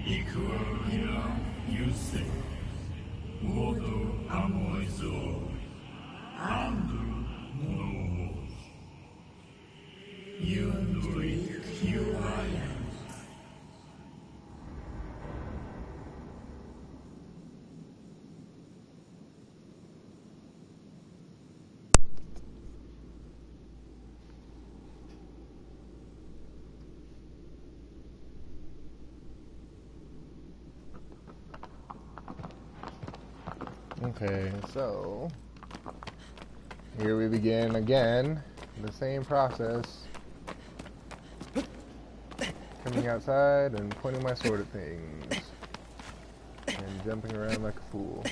이끌이랑 유세 모두 암호에서 안두 모노 유누리 유아야 Okay, so here we begin again, the same process. Coming outside and pointing my sword at things. And jumping around like a fool.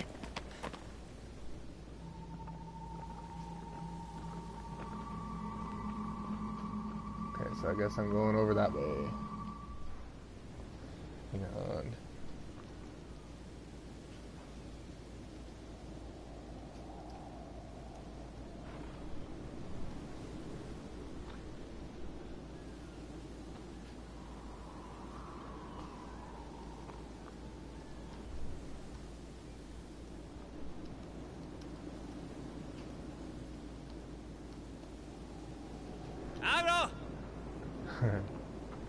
Okay, so I guess I'm going over that way. Hang on.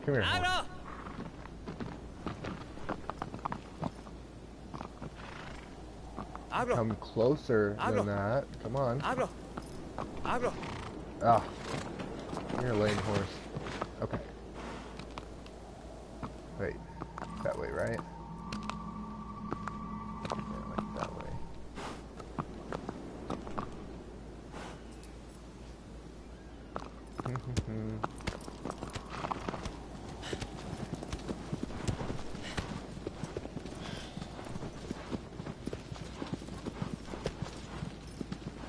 Come here. Come closer than that. Come on. Ah, you're a lame horse. Okay. Wait, that way, right? Yeah, like that way.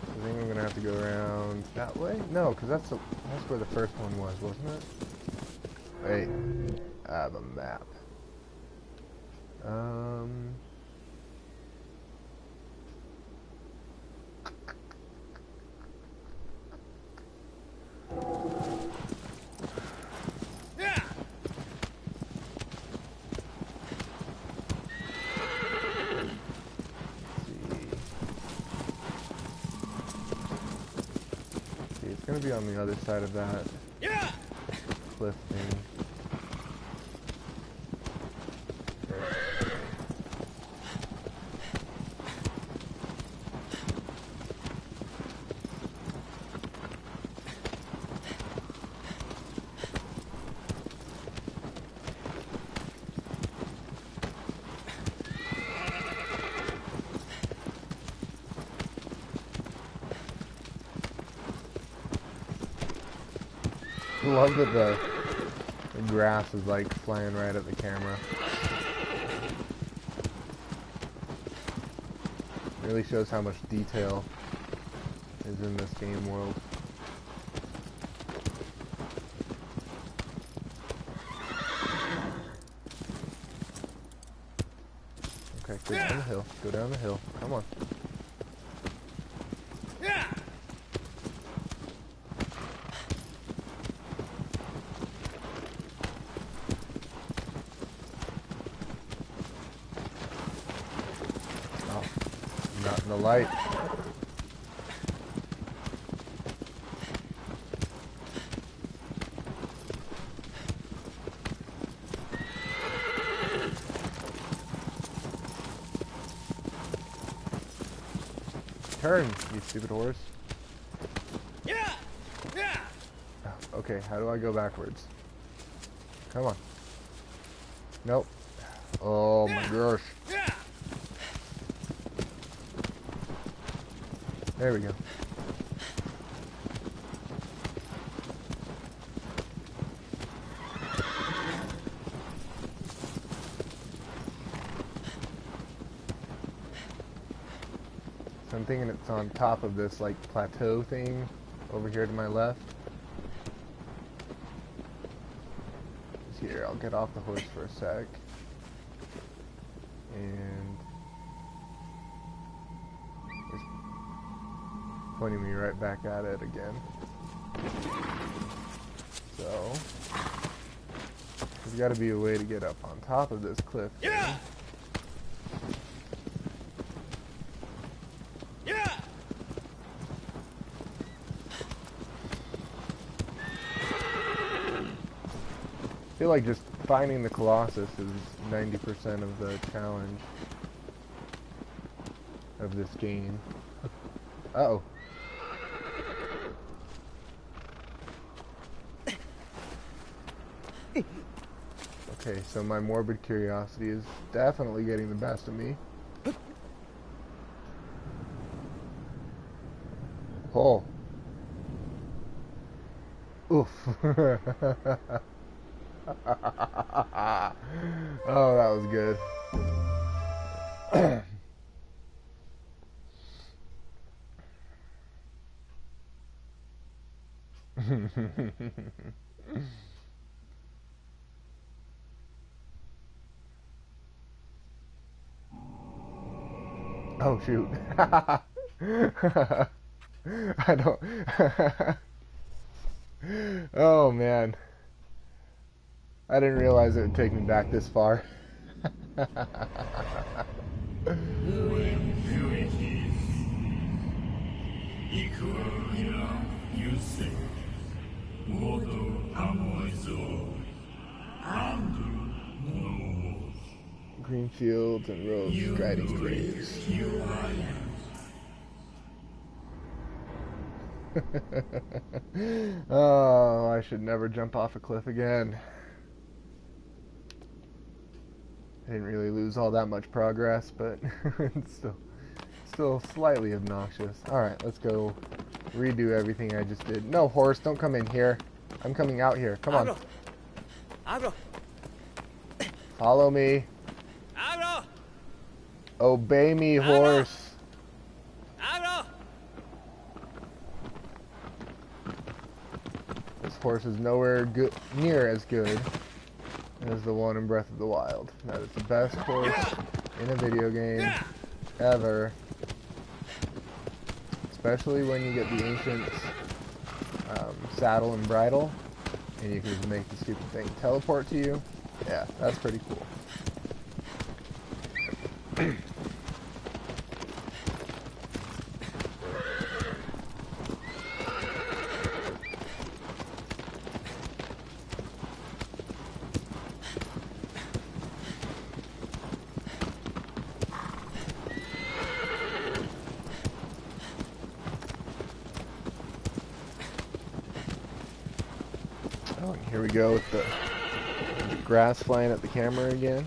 I think I'm gonna have to go around that way? No, because that's where the first one was, wasn't it? Wait, I have a map. It's gonna be on the other side of that cliff thing. I love that the grass is like flying right at the camera. Really shows how much detail is in this game world. Okay, go down the hill. Go down the hill. Come on. Not in the light. Turn, you stupid horse. Okay, how do I go backwards? Come on. Nope. Oh my gosh. There we go. So I'm thinking it's on top of this like plateau thing over here to my left. Here, I'll get off the horse for a sec. And it's pointing me right back at it again. So There's got to be a way to get up on top of this cliff. Yeah. Yeah. I feel like just finding the Colossus is 90% of the challenge of this game. Uh-oh. Okay, so my morbid curiosity is definitely getting the best of me. Oh. Oof. Oh, that was good. Oh, shoot. I don't... Oh, man. I didn't realize it would take me back this far. Green fields and roads striding graves. Oh, I should never jump off a cliff again. I didn't really lose all that much progress, but it's still slightly obnoxious. Alright, let's go redo everything I just did. No, horse, don't come in here. I'm coming out here. Come on. Abro. Follow me. Abro. Obey me, horse. Abro. This horse is nowhere near as good as the one in Breath of the Wild. That is the best horse in a video game ever. Especially when you get the ancient saddle and bridle, and you can just make the stupid thing teleport to you. Yeah, that's pretty cool. Oh, and here we go with the grass flying at the camera again.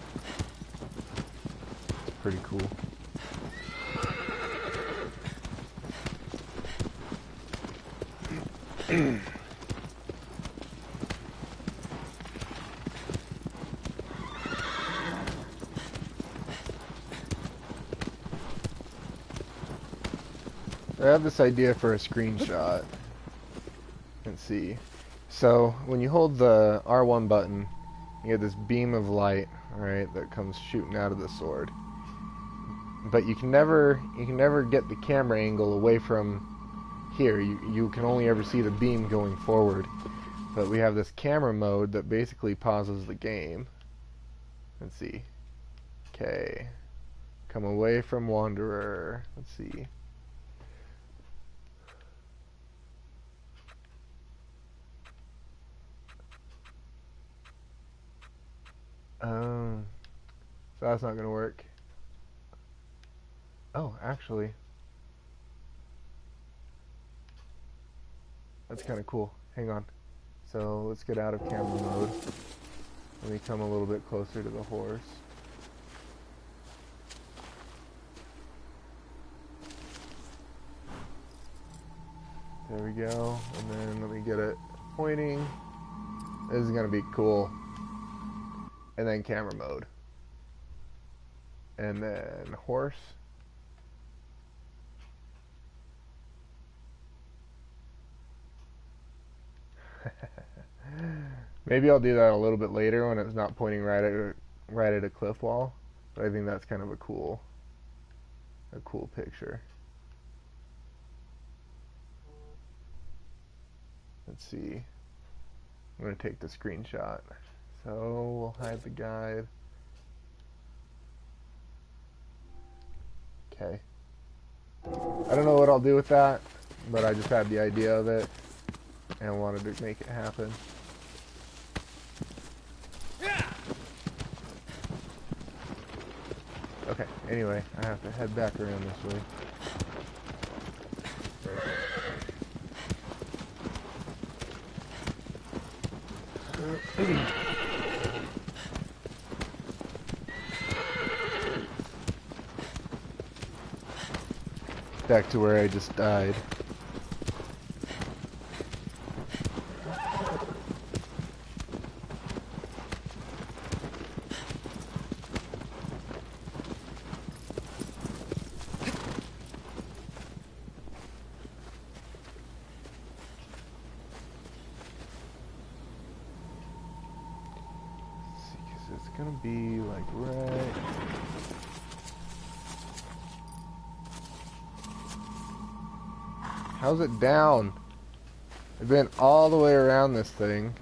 It's pretty cool. I have this idea for a screenshot. Let's see. So when you hold the R1 button, you get this beam of light, right, that comes shooting out of the sword. But you can never get the camera angle away from here. You can only ever see the beam going forward. But we have this camera mode that basically pauses the game. Let's see. Okay. Come away from Wanderer. Let's see. So that's not gonna work. Oh, actually, that's kind of cool. Hang on. So let's get out of camera mode. Let me come a little bit closer to the horse. There we go. And then let me get it pointing. This is gonna be cool. And then camera mode. And then horse. Maybe I'll do that a little bit later when it's not pointing right at a cliff wall. But I think that's kind of a cool picture. Let's see. I'm gonna take the screenshot. So we'll hide the guide. Okay. I don't know what I'll do with that, but I just had the idea of it and wanted to make it happen. Okay, anyway, I have to head back around this way. Back to where I just died. Let's see, 'cause it's gonna be like right. How's it down? I've been all the way around this thing.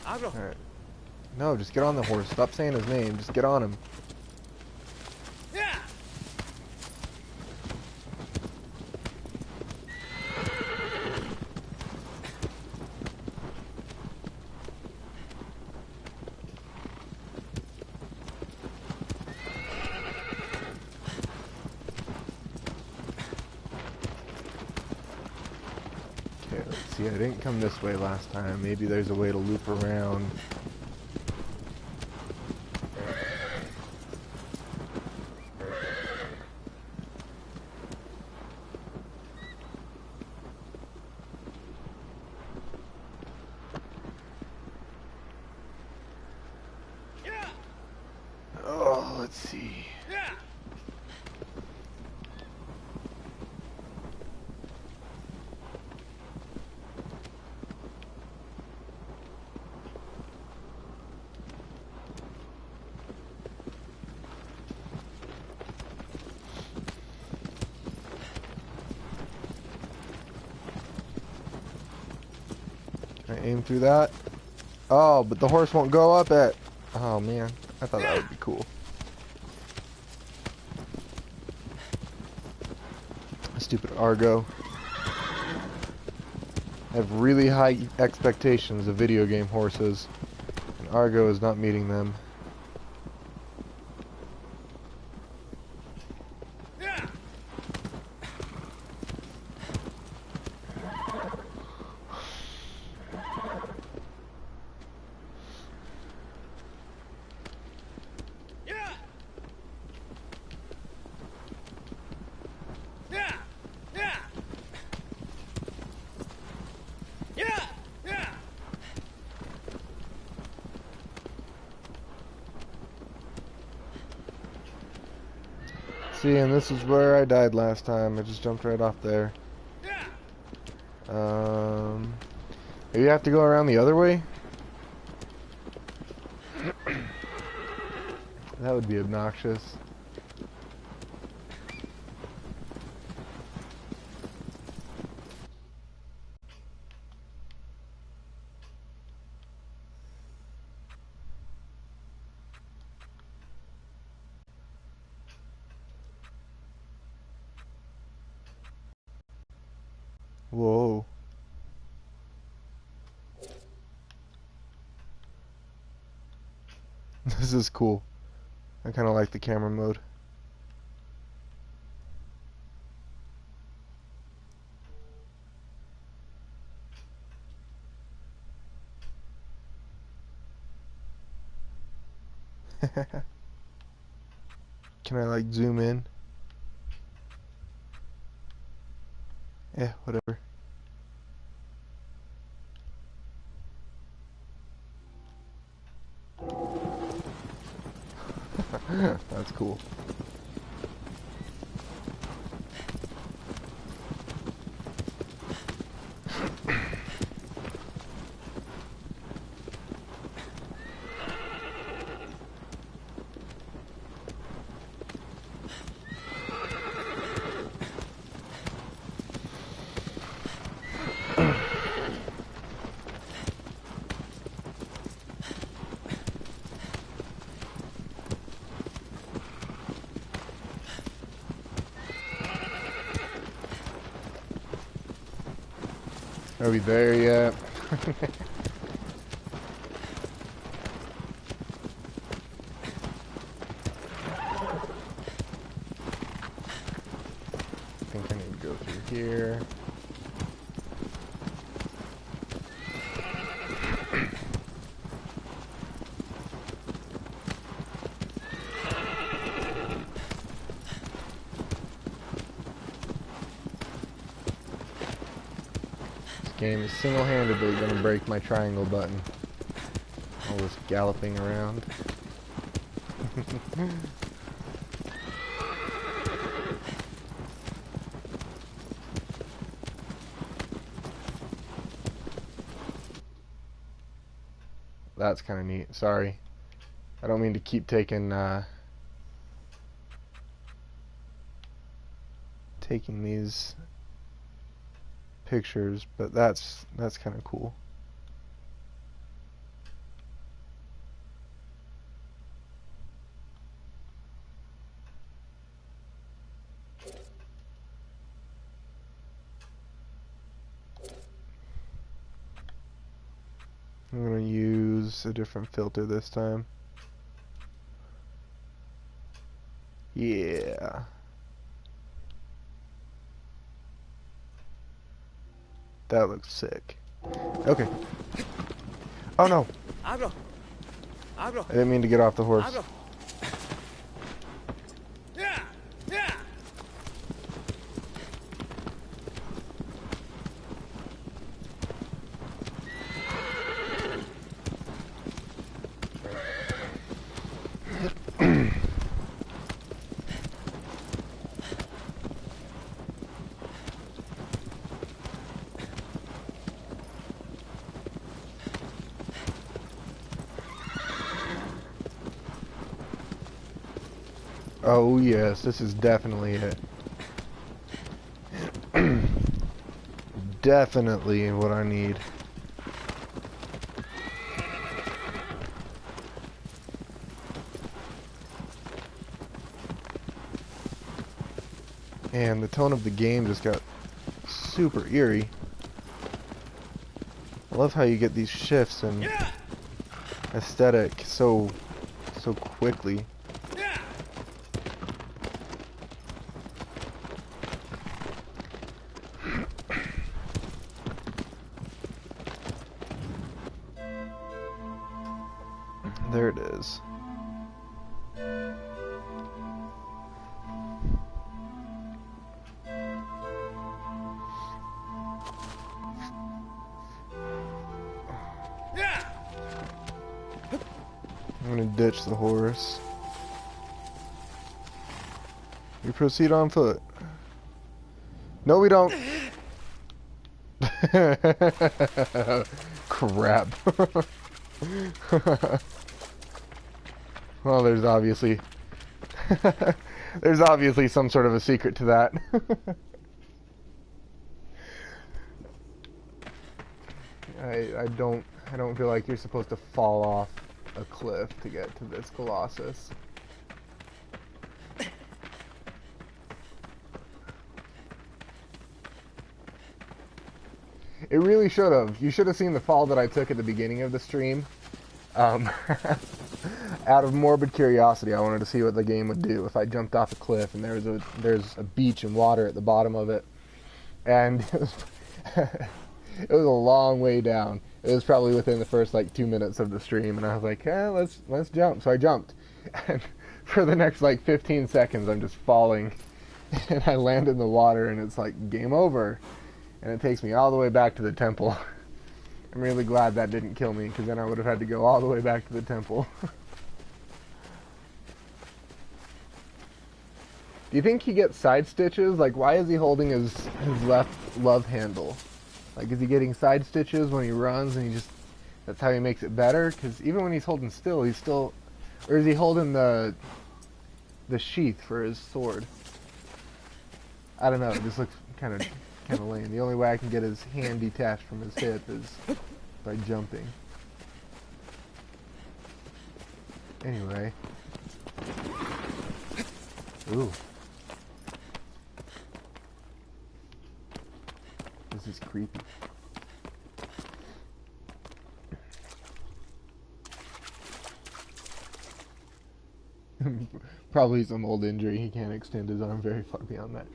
Agro. Alright. No, just get on the horse. Stop saying his name. Just get on him. Yeah. Okay, let's see. I didn't come this way last time. Maybe there's a way to loop around. Yeah. Oh, let's see. Yeah. Can I aim through that? Oh, but the horse won't go up it. Oh, man. I thought that would be cool. Stupid Argo. I have really high expectations of video game horses, and Argo is not meeting them. Yeah. Yeah. Yeah. Yeah. Yeah. Yeah. See, and this is where I died last time. I just jumped right off there. Yeah. Maybe you have to go around the other way? That would be obnoxious. Whoa. This is cool. I kind of like the camera mode. Can I like zoom in? Yeah, whatever. That's cool. Are we there yet? I think I need to go through here. This game is single-handedly gonna break my triangle button. All this galloping around. That's kind of neat. Sorry. I don't mean to keep taking these pictures, but that's kind of cool. I'm gonna use a different filter this time. Yeah. That looks sick. Okay. Oh no! Abro. I didn't mean to get off the horse. Abro. Yeah. Yeah. Oh yes, this is definitely it. Definitely what I need. And the tone of the game just got super eerie. I love how you get these shifts in Yeah. aesthetic so quickly. Yeah. There it is. Yeah. I'm gonna ditch the horse. We proceed on foot. No, we don't. Crap. Well, there's obviously some sort of a secret to that. I don't feel like you're supposed to fall off a cliff to get to this Colossus. It really should have. You should have seen the fall that I took at the beginning of the stream. Out of morbid curiosity, I wanted to see what the game would do if I jumped off a cliff and there's a beach and water at the bottom of it, and it was a long way down. It was probably within the first like 2 minutes of the stream, and I was like, "Yeah, let's jump." So I jumped, and for the next like 15 seconds, I'm just falling, and I land in the water, and it's like game over, and it takes me all the way back to the temple. I'm really glad that didn't kill me, because then I would have had to go all the way back to the temple. Do you think he gets side stitches? Like, why is he holding his left love handle? Like, is he getting side stitches when he runs, and that's how he makes it better? Because even when he's holding still, or is he holding the sheath for his sword? I don't know, it just looks kind of lame. The only way I can get his hand detached from his hip is by jumping. Anyway. Ooh. This is creepy. Probably some old injury. He can't extend his arm very far beyond that.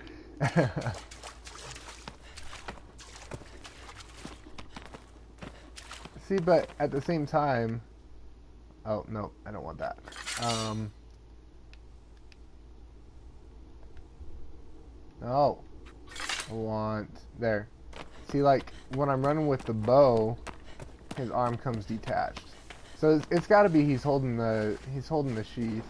See, but at the same time... Oh, no, I don't want that. No. I want... There. See, like, when I'm running with the bow, his arm comes detached. So it's got to be he's holding the sheath.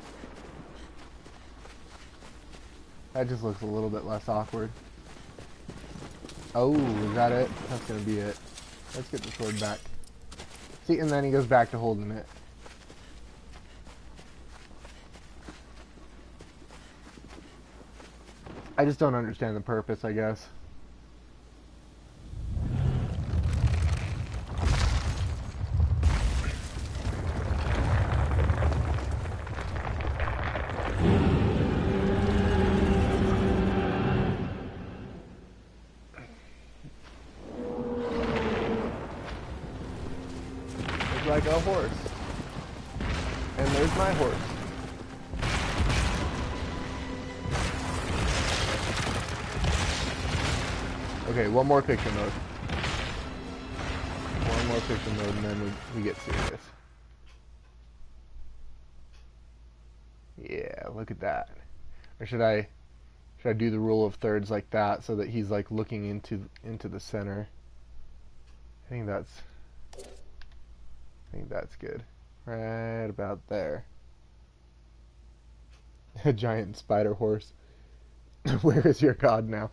That just looks a little bit less awkward. Oh, is that it? That's gonna be it. Let's get the sword back. See, and then he goes back to holding it. I just don't understand the purpose, I guess. Like a horse. And there's my horse. Okay, one more picture mode. One more picture mode and then we get serious. Yeah, look at that. Or should I do the rule of thirds like that so that he's like looking into the center? I think that's good. Right about there. A giant spider horse. Where is your god now?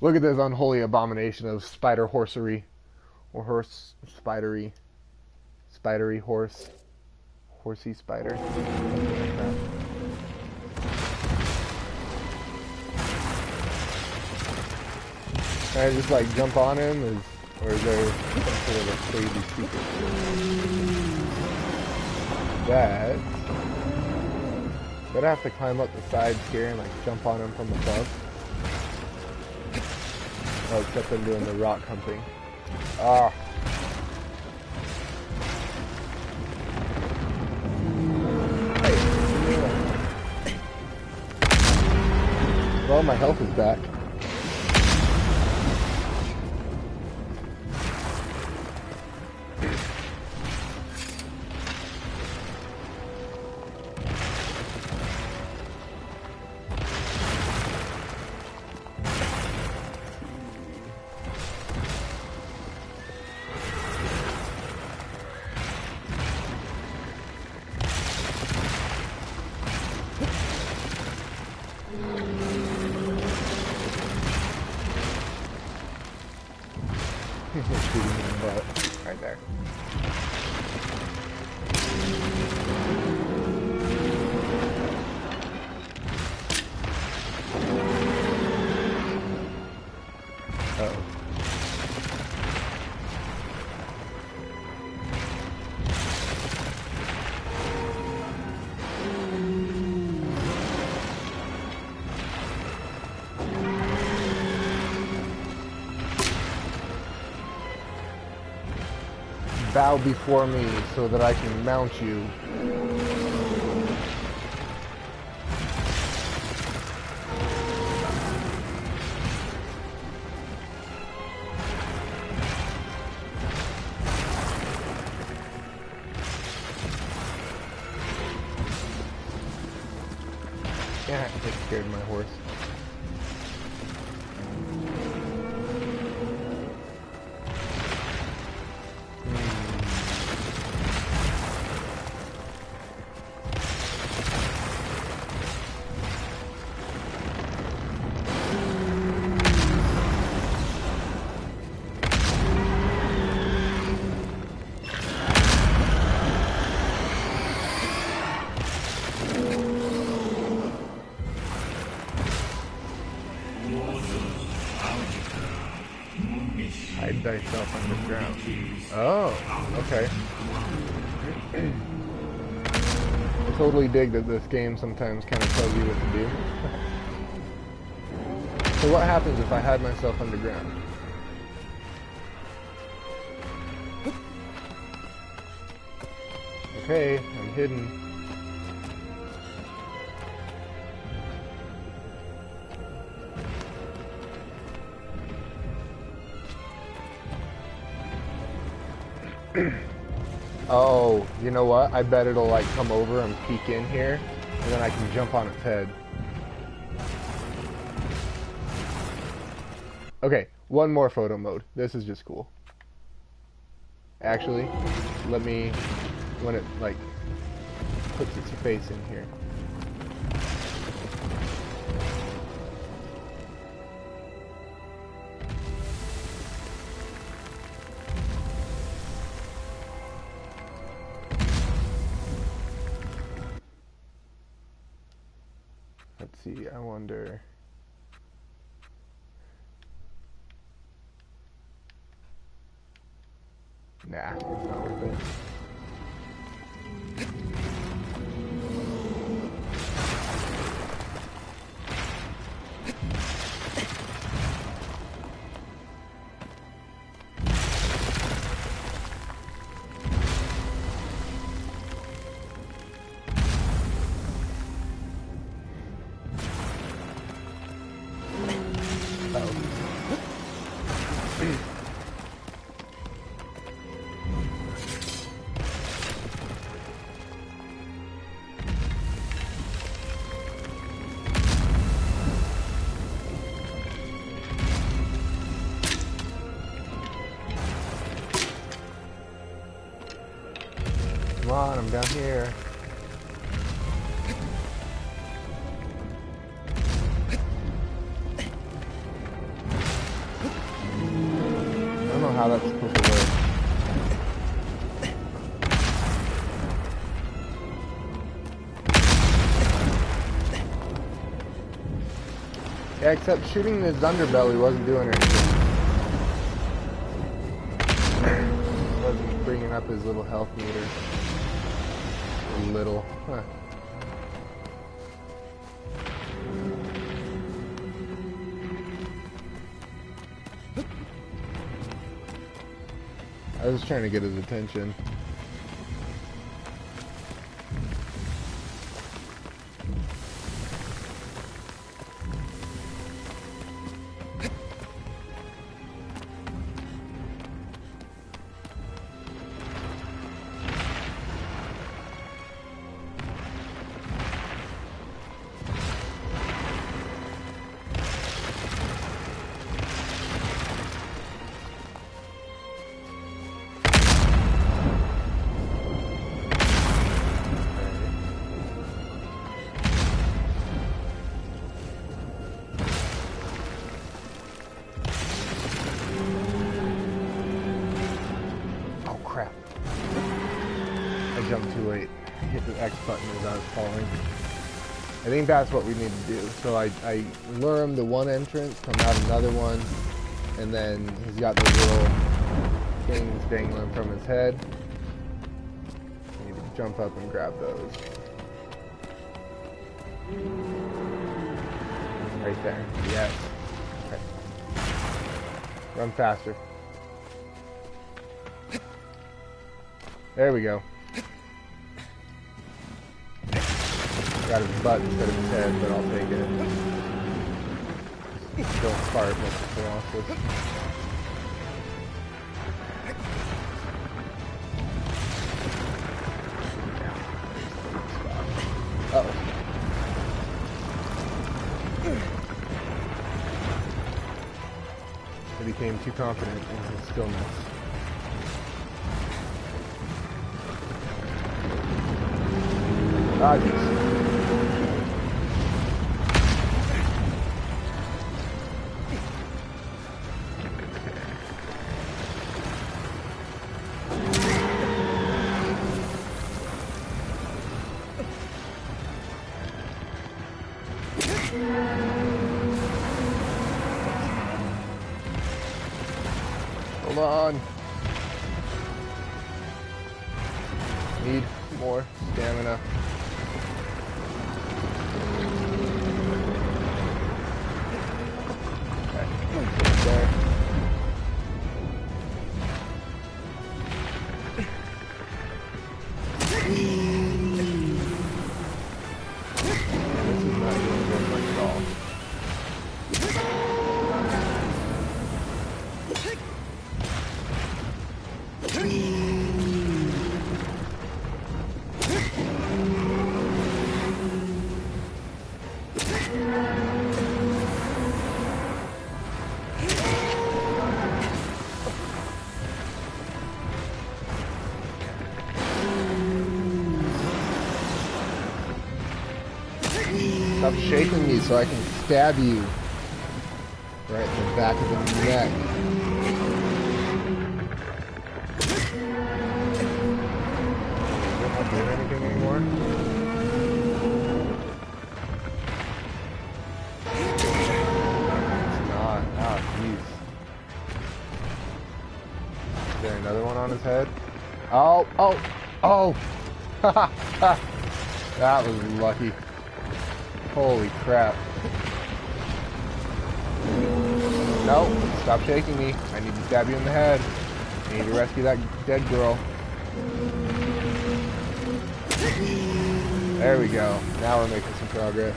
Look at this unholy abomination of spider horsery. Or horse spidery. Spidery horse. Horsey spider. Can I just like jump on him? Or is there some sort of a crazy secret? I'd have to climb up the sides here and like jump on him from above. Oh, except I'm doing the rock humping. Ah. Hey. Well, my health is back. Shooting him in the butt. Right there. Uh-oh. Bow before me so that I can mount you. Yeah, I scared my horse. Hide thyself underground. Oh, okay. I totally dig that this game sometimes kind of tells you what to do. So what happens if I hide myself underground? Okay, I'm hidden. Oh, you know what? I bet it'll like come over and peek in here, and then I can jump on its head. Okay, one more photo mode. This is just cool. Actually, let me, when it like puts its face in here. Let's see, I wonder. Nah, it's not worth it. Come on, I'm down here. I don't know how that's supposed to work. Yeah, except shooting his underbelly wasn't doing anything. Wasn't bringing up his little health meter. Little. Huh. I was trying to get his attention. Jumped too late. Hit the X button as I was falling. I think that's what we need to do. So I lure him to one entrance, come out another one, and then he's got those little things dangling from his head. I need to jump up and grab those. Right there. Yes. Okay. Run faster. There we go. Got his butt instead of his head, but I'll take it. Don't fart with the Colossus. Uh-oh. I became too confident in his stillness. Ah, jeez. Hold on. Need more stamina. Okay, there. This is not doing very much at all. Stop shaking me so I can stab you. Right in the back of the neck. Am I not doing anything anymore? It's not. Ah, jeez. Is there another one on his head? Oh, oh, oh! That was lucky. Holy crap. No, stop shaking me. I need to stab you in the head. I need to rescue that dead girl. There we go. Now we're making some progress.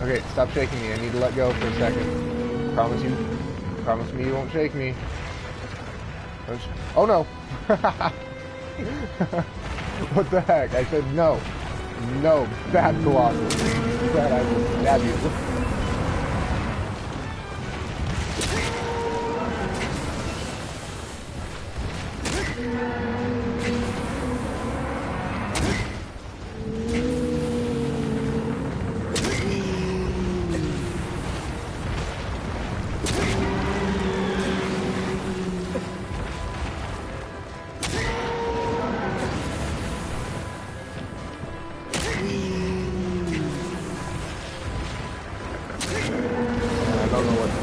Okay, stop shaking me. I need to let go for a second. Promise me you won't shake me. Oh no! What the heck? I said no. No, bad Colossus. Bad, I will stab you.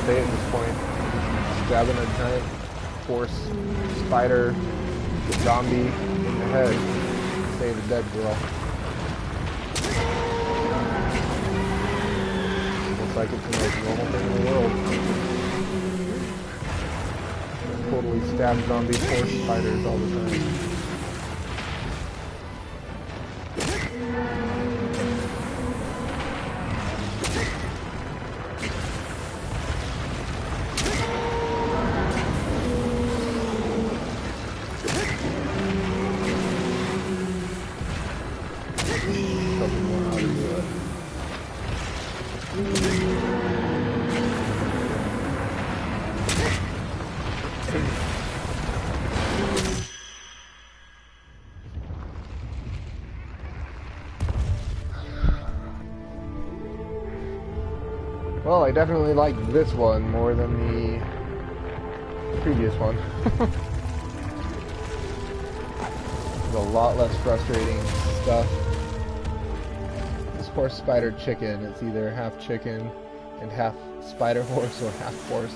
Say at this point, stabbing a giant horse, spider, zombie in the head, save a dead girl. Looks like it's the most normal thing in the world. Totally stab zombie horse spiders all the time. Well, I definitely like this one more than the previous one. It's a lot less frustrating stuff. This horse spider chicken, it's either half chicken and half spider horse or half horse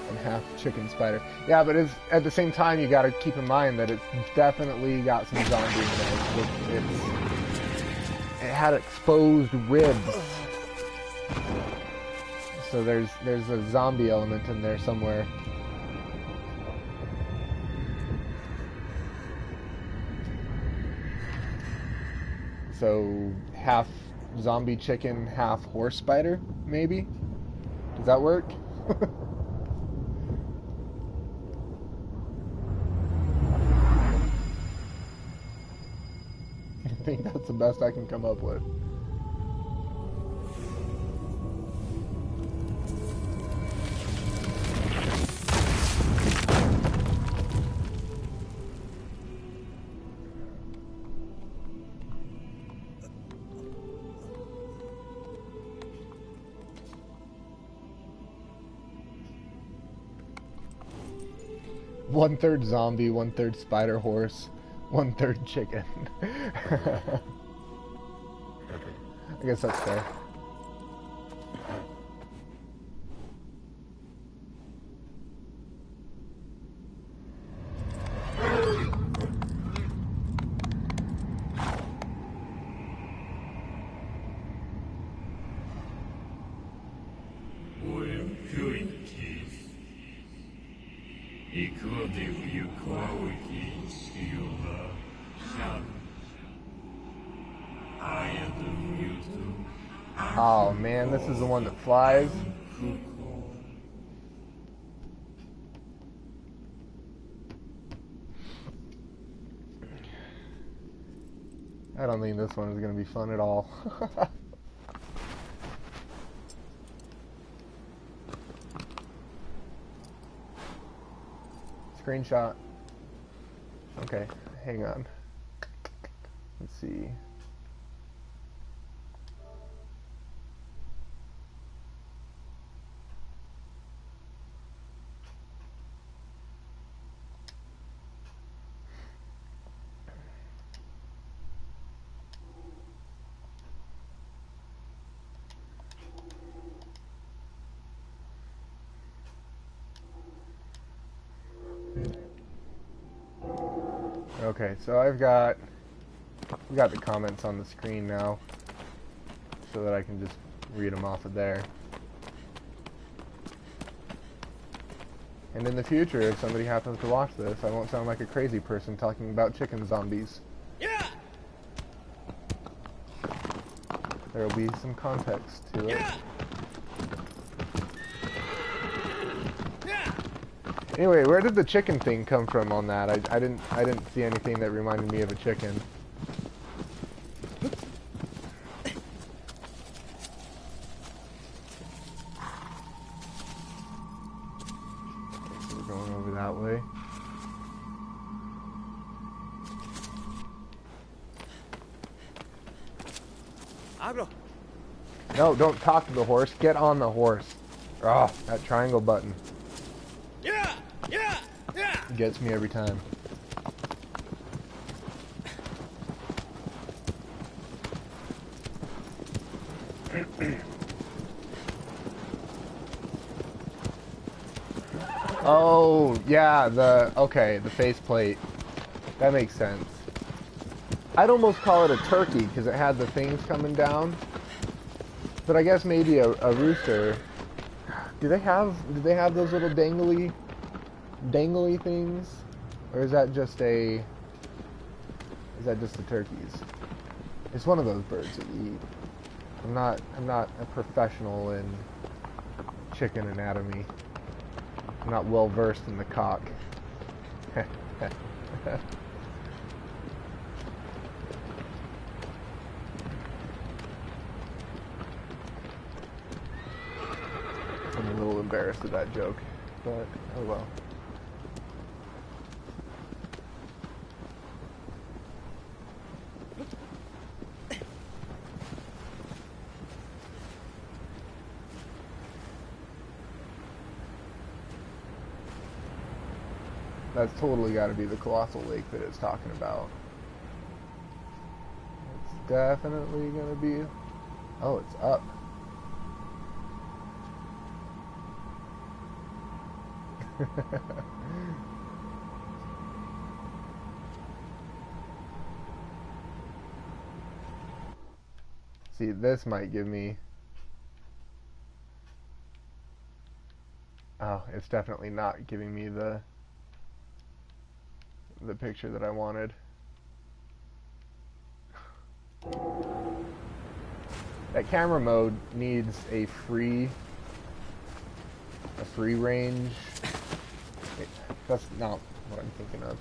and half chicken spider. Yeah, but it's, at the same time you gotta keep in mind that it's definitely got some zombie in there. It had exposed ribs. So there's a zombie element in there somewhere. So half zombie chicken, half horse spider, maybe? Does that work? I think that's the best I can come up with. One-third zombie, one-third spider horse, one-third chicken. I guess that's fair. Oh man, this is the one that flies. I don't think this one is going to be fun at all. screenshot. Okay, hang on. Let's see. Okay, so we got the comments on the screen now, so that I can just read them off of there. And in the future, if somebody happens to watch this, I won't sound like a crazy person talking about chicken zombies. Yeah. There will be some context to it. Yeah. Yeah. Anyway, where did the chicken thing come from on that? I didn't see anything that reminded me of a chicken. So we're going over that way. Hablo. No, don't talk to the horse. Get on the horse. Ah, that triangle button Yeah. Yeah. Yeah. gets me every time. Oh, yeah, the faceplate. That makes sense. I'd almost call it a turkey because it had the things coming down. But I guess maybe a rooster. Do they have those little dangly things? Or is that just the turkeys? It's one of those birds that you eat. I'm not a professional in chicken anatomy. I'm not well versed in the cock. I'm a little embarrassed at that joke, but oh well. That's totally got to be the colossal lake that it's talking about. It's definitely going to be... Oh, it's up. See, this might give me... Oh, it's definitely not giving me the picture that I wanted. That camera mode needs a free range. Wait, that's not what I'm thinking of.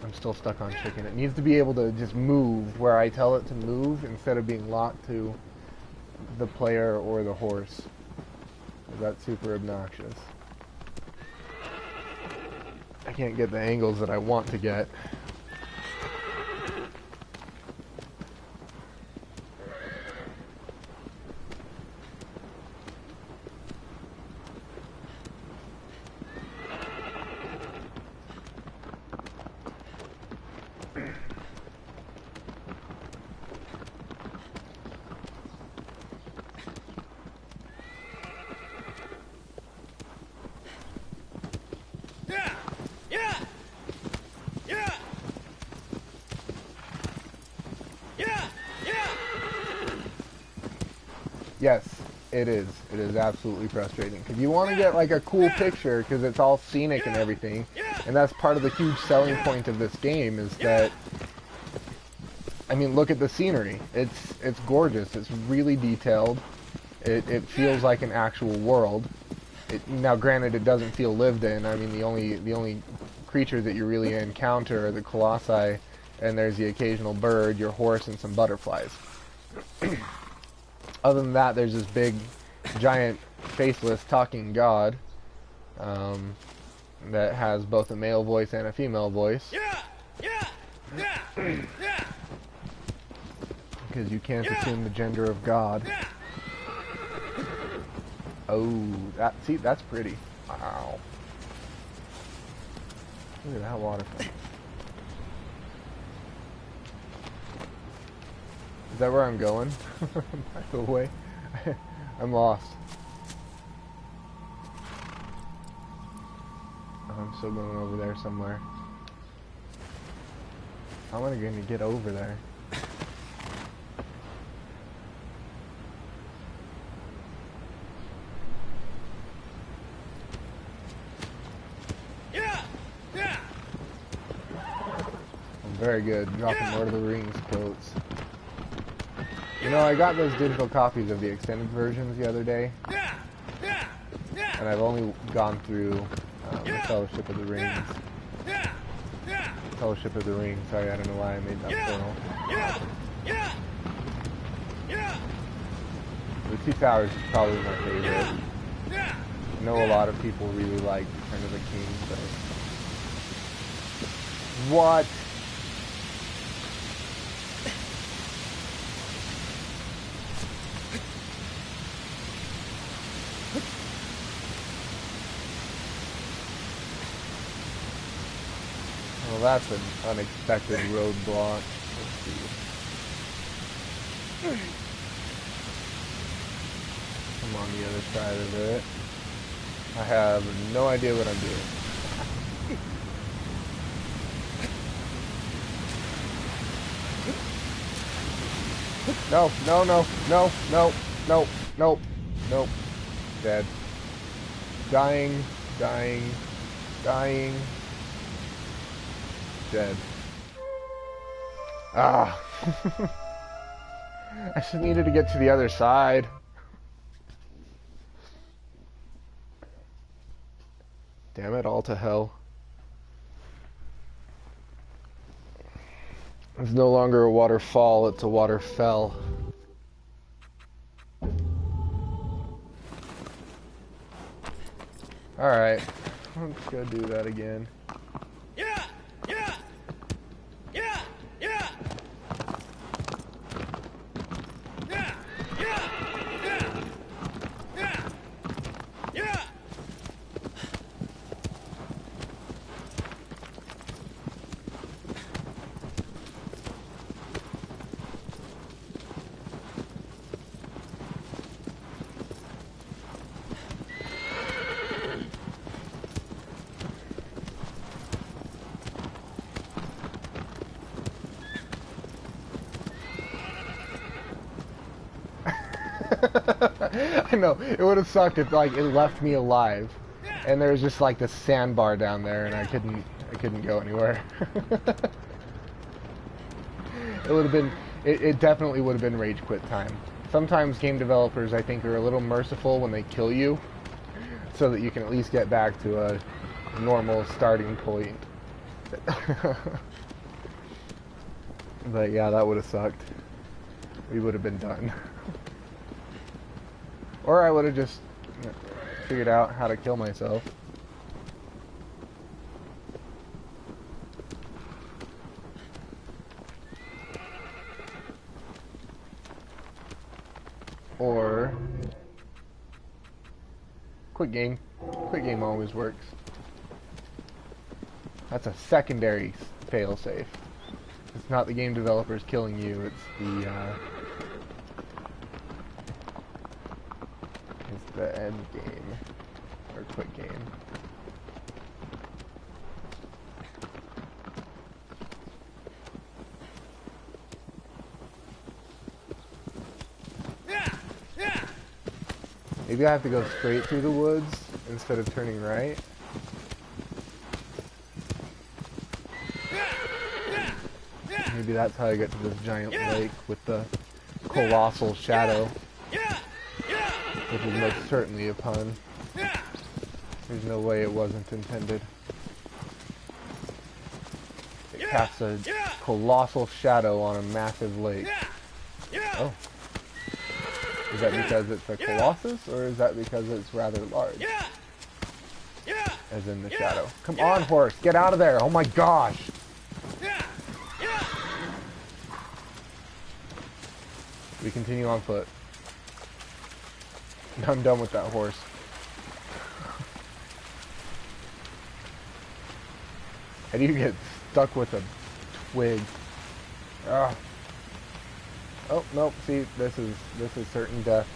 I'm still stuck on chicken. It needs to be able to just move where I tell it to move instead of being locked to the player or the horse. That's super obnoxious. I can't get the angles that I want to get. Yes, it is. It is absolutely frustrating. Because you want to get like a cool picture because it's all scenic and everything. And that's part of the huge selling point of this game is that, I mean, look at the scenery. It's gorgeous. It's really detailed. It feels like an actual world. Now, granted, it doesn't feel lived in. I mean, the only creatures that you really encounter are the Colossi, and there's the occasional bird, your horse, and some butterflies. Other than that, there's this big, giant, faceless, talking god. that has both a male voice and a female voice. Because you can't assume the gender of God. Oh, see, that's pretty. Wow. Look at that waterfall. Is that where I'm going? By the way, I'm lost. Oh, I'm still going over there somewhere. How am I going to get over there? Very good. Dropping Lord of the Rings quotes. You know, I got those digital copies of the extended versions the other day. And I've only gone through the Fellowship of the Rings. Fellowship of the Rings. Sorry, I don't know why I made that plural. The Two Towers is probably my favorite. I know a lot of people really like Return of the King, but... What? Well, that's an unexpected roadblock. Let's see. I'm on the other side of it. I have no idea what I'm doing. No, no, no, no, no, no, no, nope. Dead. Dying, dying, dying. Dead. Ah. I just needed to get to the other side. Damn it, all to hell. It's no longer a waterfall, it's a waterfell. Alright, let's go do that again. I know, it would have sucked if like it left me alive and there was just like this sandbar down there and I couldn't go anywhere. It would have been it definitely would have been rage quit time. Sometimes game developers I think are a little merciful when they kill you so that you can at least get back to a normal starting point. But yeah, that would have sucked. We would have been done. Or I would have just figured out how to kill myself. Or quit game. Quit game always works. That's a secondary failsafe. It's not the game developers killing you, it's the end game, or quit game. Maybe I have to go straight through the woods instead of turning right. Maybe that's how I get to this giant lake with the colossal shadow. Which is most certainly a pun. There's no way it wasn't intended. It casts a colossal shadow on a massive lake. Oh. Is that because it's a Colossus, or is that because it's rather large? as in the shadow. Come on, horse, get out of there! Oh my gosh! We continue on foot. I'm done with that horse. How do you get stuck with a twig? Ugh. Oh nope. See, this is certain death.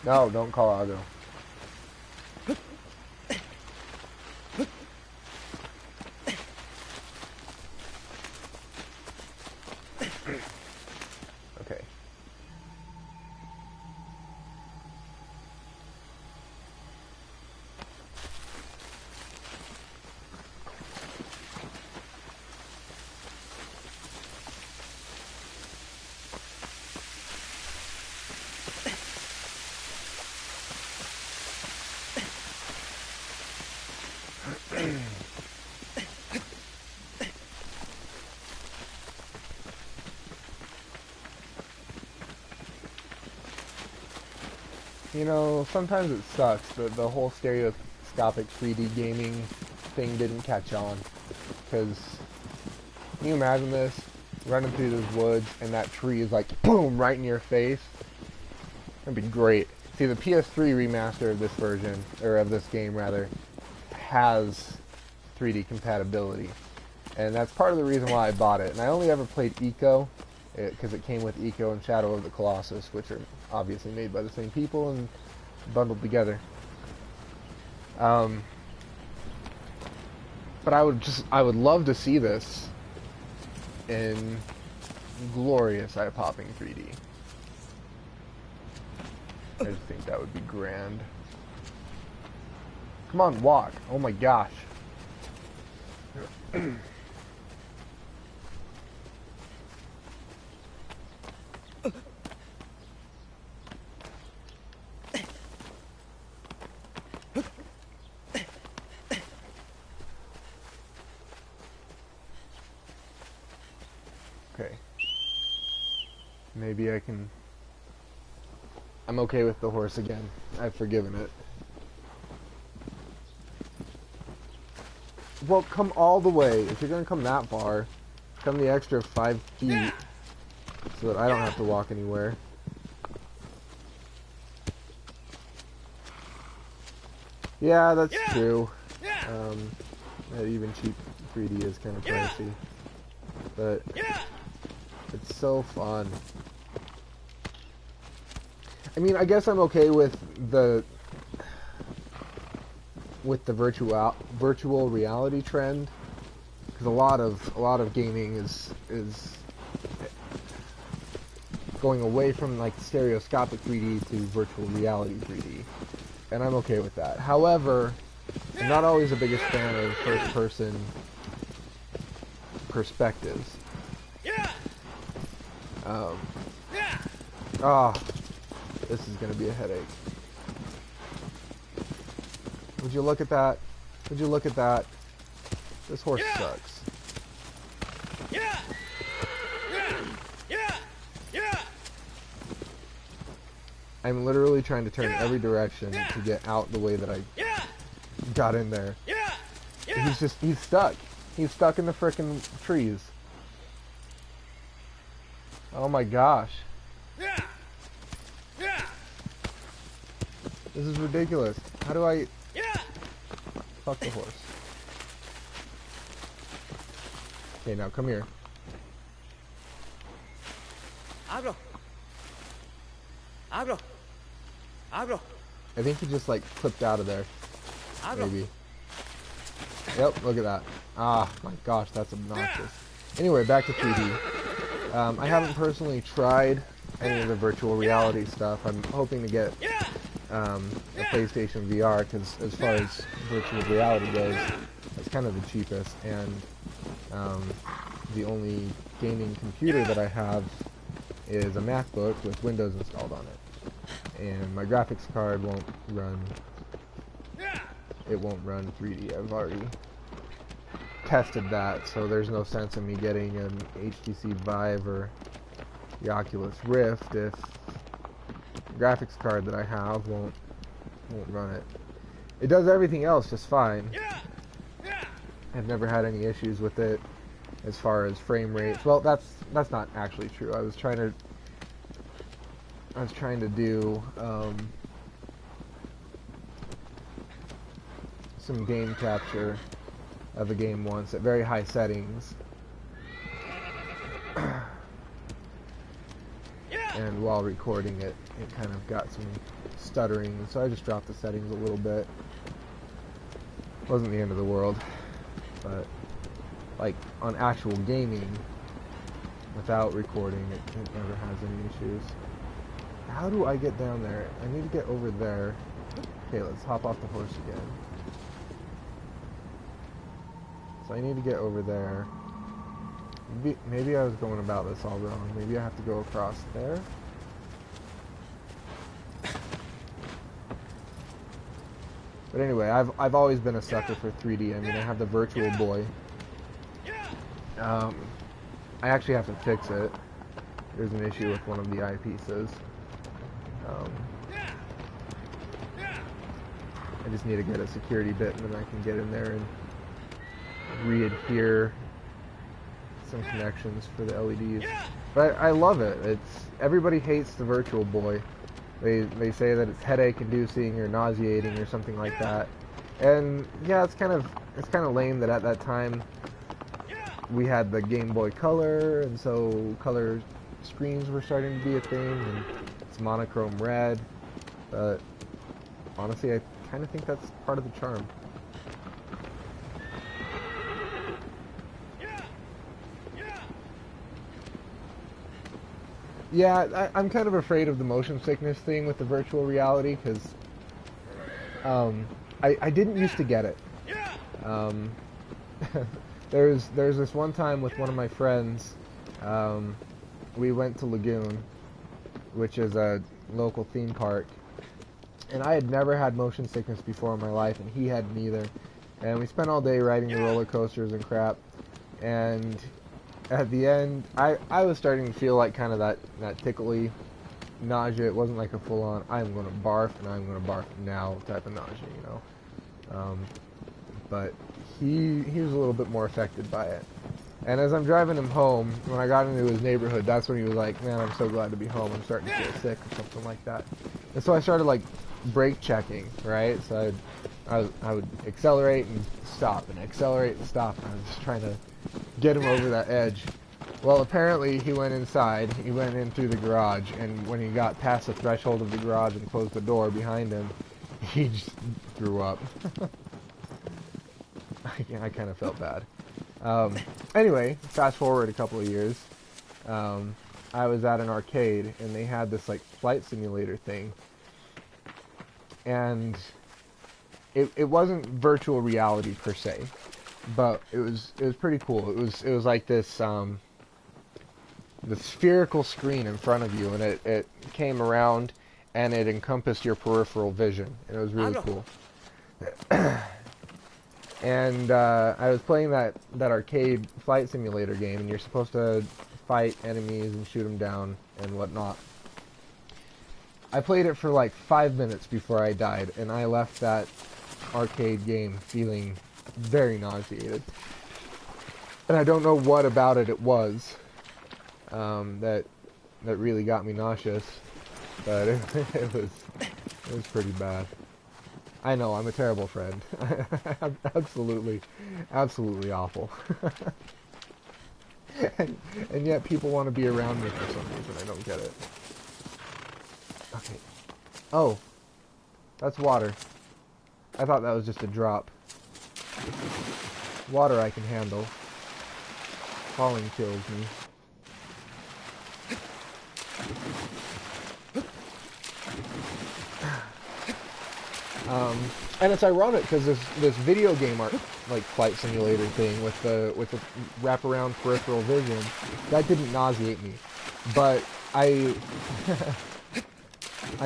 No, don't call Ago. Okay. You know, sometimes it sucks that the whole stereoscopic 3D gaming thing didn't catch on. Because, can you imagine this? Running through those woods and that tree is like, boom, right in your face? That'd be great. See, the PS3 remaster of this version, or of this game rather, has 3D compatibility. And that's part of the reason why I bought it. And I only ever played Eco, because it came with Eco and Shadow of the Colossus, which are obviously made by the same people and bundled together. But I would love to see this in glorious eye-popping 3D. I just think that would be grand. Come on, walk. Oh my gosh. Okay. Maybe I can... I'm okay with the horse again. I've forgiven it. Well, come all the way. If you're gonna come that far, come the extra 5 feet so that I don't have to walk anywhere. Yeah, that's true. Even cheap 3D is kind of pricey. But it's so fun. I mean, I guess I'm okay with the virtual reality trend, because a lot of gaming is going away from like stereoscopic 3D to virtual reality 3D, and I'm okay with that. However, I'm not always the biggest fan of first-person perspectives. This is gonna be a headache. Would you look at that? Would you look at that? This horse sucks. I'm literally trying to turn every direction to get out the way that I got in there. He's stuck. He's stuck in the frickin' trees. Oh my gosh. This is ridiculous. How do I... Fuck the horse. Okay, now come here. Abro. I think he just like clipped out of there. Maybe. Yep, look at that. Ah, my gosh, that's obnoxious. Anyway, back to 3D. I haven't personally tried any of the virtual reality stuff. I'm hoping to get a PlayStation VR, because as far as virtual reality goes, it's kind of the cheapest, and the only gaming computer that I have is a MacBook with Windows installed on it, and my graphics card won't run 3D. I've already tested that, so there's no sense in me getting an HTC Vive or the Oculus Rift if the graphics card that I have won't run it. It does everything else just fine. I've never had any issues with it as far as frame rates. Well, that's not actually true. I was trying to do some game capture of a game once at very high settings. And while recording it, it kind of got some stuttering, so I just dropped the settings a little bit. Wasn't the end of the world, but like on actual gaming, without recording, it never has any issues. How do I get down there? I need to get over there. Okay, let's hop off the horse again. So I need to get over there. Maybe I was going about this all wrong. Maybe I have to go across there. But anyway, I've always been a sucker for 3D. I mean, I have the Virtual Boy. I actually have to fix it. There's an issue with one of the eyepieces. I just need to get a security bit, and then I can get in there and re-adhere some connections for the LEDs. But I love it. Everybody hates the Virtual Boy. They say that it's headache-inducing or nauseating or something like that. And yeah, it's kind of lame that at that time we had the Game Boy Color, and so color screens were starting to be a thing, and it's monochrome red. But honestly, I kind of think that's part of the charm. Yeah, I'm kind of afraid of the motion sickness thing with the virtual reality, because I didn't used to get it. There's this one time with one of my friends, we went to Lagoon, which is a local theme park, and I had never had motion sickness before in my life, and he hadn't either. And we spent all day riding the roller coasters and crap, and at the end, I was starting to feel like kind of that tickly nausea. It wasn't like a full-on, I'm going to barf, and I'm going to barf now type of nausea, you know. But he was a little bit more affected by it. And as I'm driving him home, when I got into his neighborhood, that's when he was like, man, I'm so glad to be home. I'm starting to feel sick or something like that. And so I started like brake checking, right? So I would accelerate and stop, and accelerate and stop. And I was just trying to get him over that edge. Well, apparently he went inside. He went in through the garage, and when he got past the threshold of the garage and closed the door behind him, he just threw up. I kind of felt bad. Anyway, fast forward a couple of years. I was at an arcade, and they had this like flight simulator thing, and it wasn't virtual reality per se, but it was pretty cool. It was like this the spherical screen in front of you, and it came around and it encompassed your peripheral vision, and it was really cool. And I was playing that arcade flight simulator game, and you're supposed to fight enemies and shoot them down and whatnot. I played it for like 5 minutes before I died, and I left that arcade game feeling very nauseated. And I don't know what about it was that really got me nauseous, but it was pretty bad. I know, I'm a terrible friend. Absolutely awful. and yet people want to be around me for some reason. I don't get it. Okay. Oh, that's water. I thought that was just a drop. Water I can handle. Falling kills me. And it's ironic because this video game like flight simulator thing with the wraparound peripheral vision, that didn't nauseate me, but I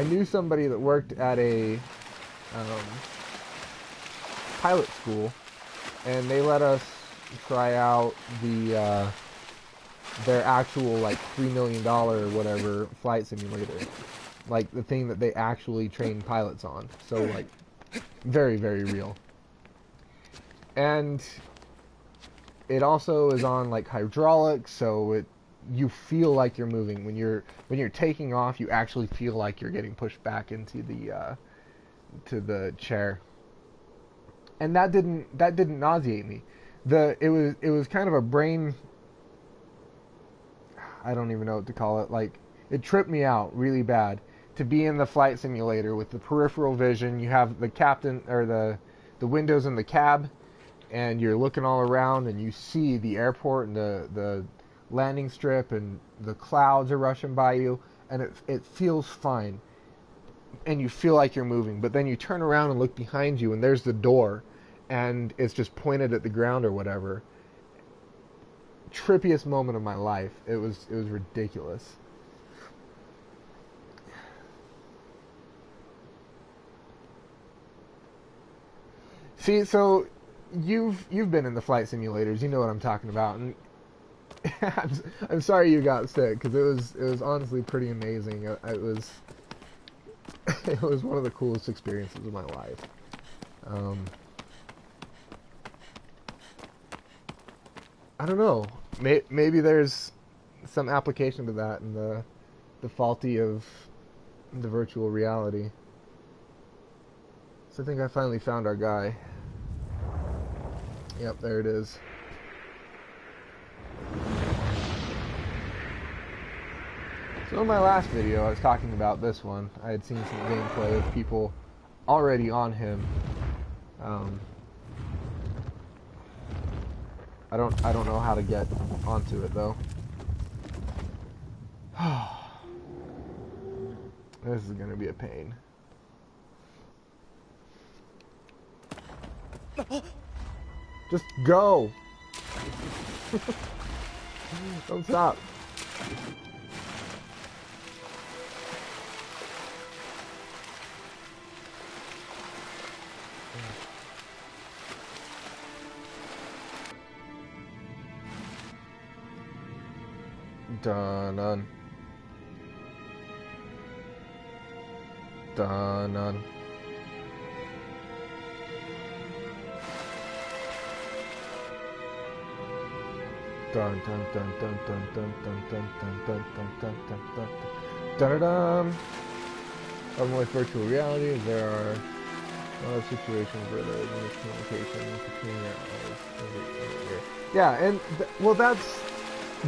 knew somebody that worked at a pilot school, and they let us try out their actual like $3 million or whatever flight simulator, like the thing that they actually train pilots on. So like very, very real. And it also is on like hydraulics, so you feel like you're moving when you're taking off. You actually feel like you're getting pushed back into the chair, and that didn't nauseate me. It was kind of a brain. I don't even know what to call it. Like, it tripped me out really bad to be in the flight simulator with the peripheral vision. You have the captain or the windows in the cab, and you're looking all around, and you see the airport and the landing strip, and the clouds are rushing by you, and it feels fine, and you feel like you're moving. But then you turn around and look behind you, and there's the door, and it's just pointed at the ground or whatever. Trippiest moment of my life. It was ridiculous. See, so you've been in the flight simulators. You know what I'm talking about, and I'm sorry you got sick, because it was honestly pretty amazing. It was it was one of the coolest experiences of my life. I don't know. Maybe there's some application to that in the faulty of the virtual reality. So I think I finally found our guy. Yep, there it is. So in my last video, I was talking about this one. I had seen some gameplay of people already on him. I don't know how to get onto it though. This is gonna be a pain. Just go! Don't stop. Dun dun. Dun dun. Dun dun dun dun dun dun dun dun dun dun dun dun dun dun dun. With virtual reality, there are situations where there is miscommunication between your eyes. Yeah, and well, that's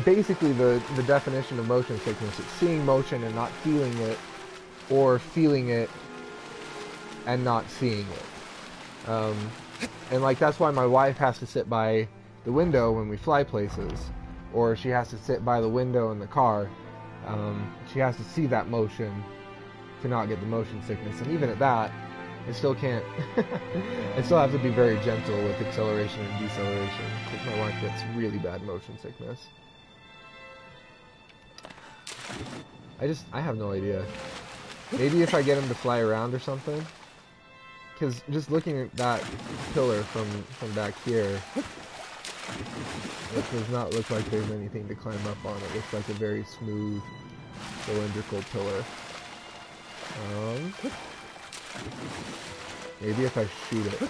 basically the definition of motion sickness. It's seeing motion and not feeling it, or feeling it and not seeing it. And like that's why my wife has to sit by the window when we fly places, or she has to sit by the window in the car. She has to see that motion to not get the motion sickness, and even at that, I still can't. I still have to be very gentle with acceleration and deceleration, because my wife gets really bad motion sickness. I have no idea. Maybe if I get him to fly around or something. Because just looking at that pillar from back here, it does not look like there's anything to climb up on. It looks like a very smooth, cylindrical pillar. Maybe if I shoot it.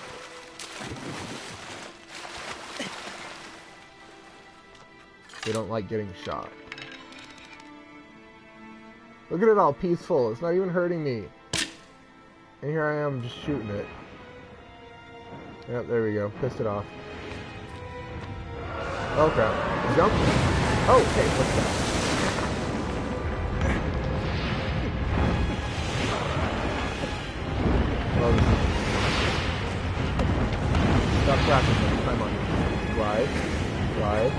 They don't like getting shot. Look at it all peaceful. It's not even hurting me. And here I am just shooting it. Yep, there we go. Pissed it off. Oh crap. Jump. Oh, hey, what's that? Oh, stop crashing me. Climb on. Glide. Glide.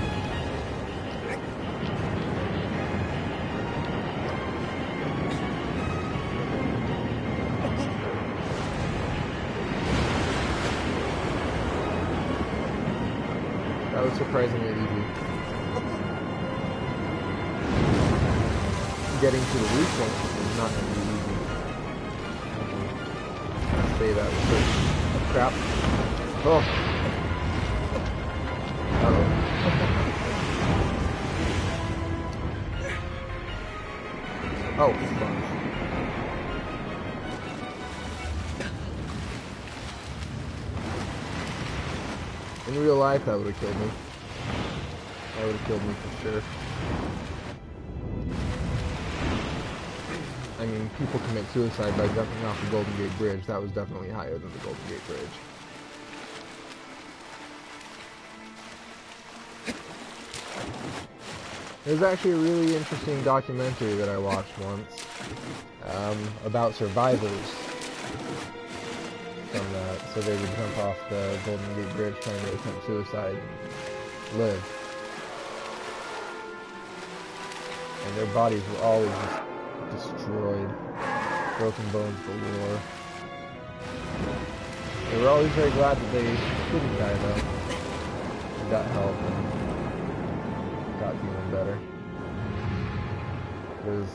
That was surprisingly easy. Getting to the weak point is not going to be easy. I'll say that was good. Oh, crap. Oh. Oh, fun. In real life, that would have killed me. That would have killed me for sure. I mean, people commit suicide by jumping off the Golden Gate Bridge. That was definitely higher than the Golden Gate Bridge. There's actually a really interesting documentary that I watched once about survivors from that. So they would jump off the Golden Gate Bridge trying to attempt suicide and live. And their bodies were always just destroyed. Broken bones galore. They were always very glad that they didn't die though. They got help and got feeling better. It was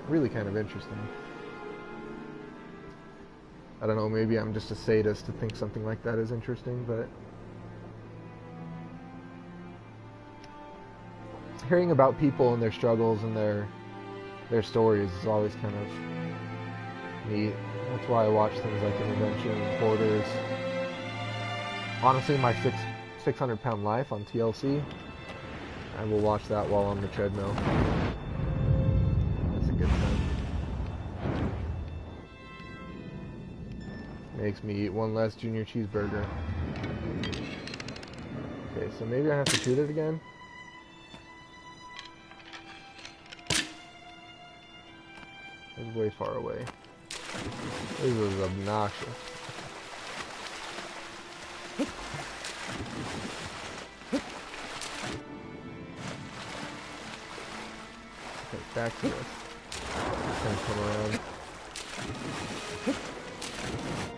really kind of interesting. I don't know, maybe I'm just a sadist to think something like that is interesting, but hearing about people and their struggles and their stories is always kind of neat. That's why I watch things like Intervention and Hoarders. Honestly, my 600-pound life on TLC, I will watch that while on the treadmill. That's a good time. Makes me eat one less junior cheeseburger. Okay, so maybe I have to shoot it again. It's way far away. This is obnoxious. Okay, back to this. Gonna come around.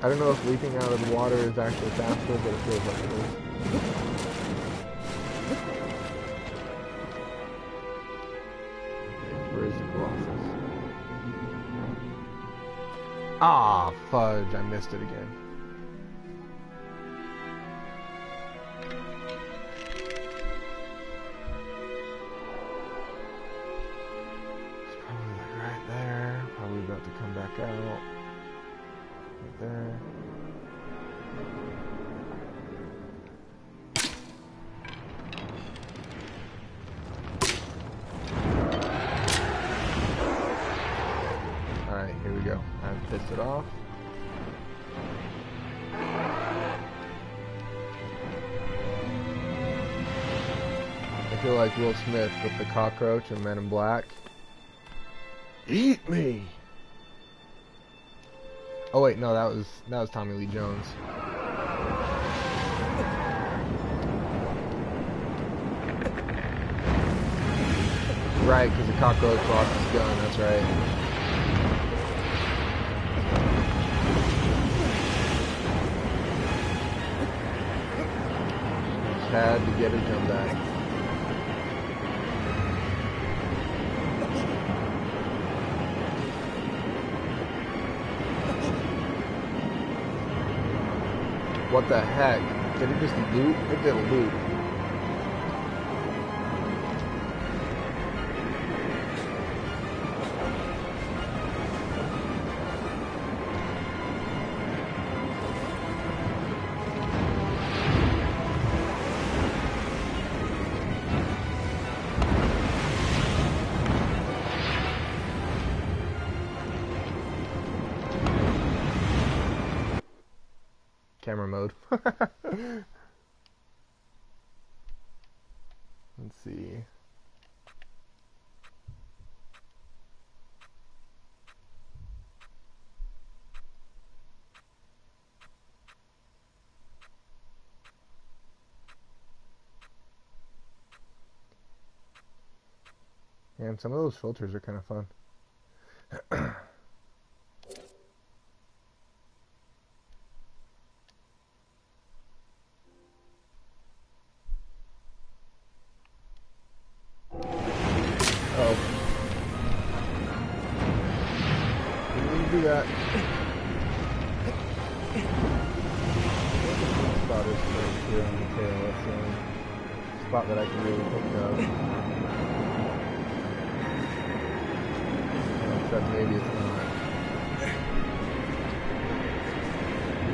I don't know if leaping out of the water is actually faster, but it feels like it is. Okay, where is the Colossus? Ah, fudge, I missed it again. It's probably like right there. Probably about to come back out. Right there. Alright, here we go. I've pissed it off. I feel like Will Smith with the cockroach and Men in Black. Eat me! Oh wait, no, that was Tommy Lee Jones. Right, because the cockroach lost his gun, that's right. Had to get a jump back. What the heck? Did it just loop? It did a loop. Camera mode. Let's see. And some of those filters are kind of fun. Do that. Spot is right here on the tail. That's the only spot that I can really think of. Except maybe it's not.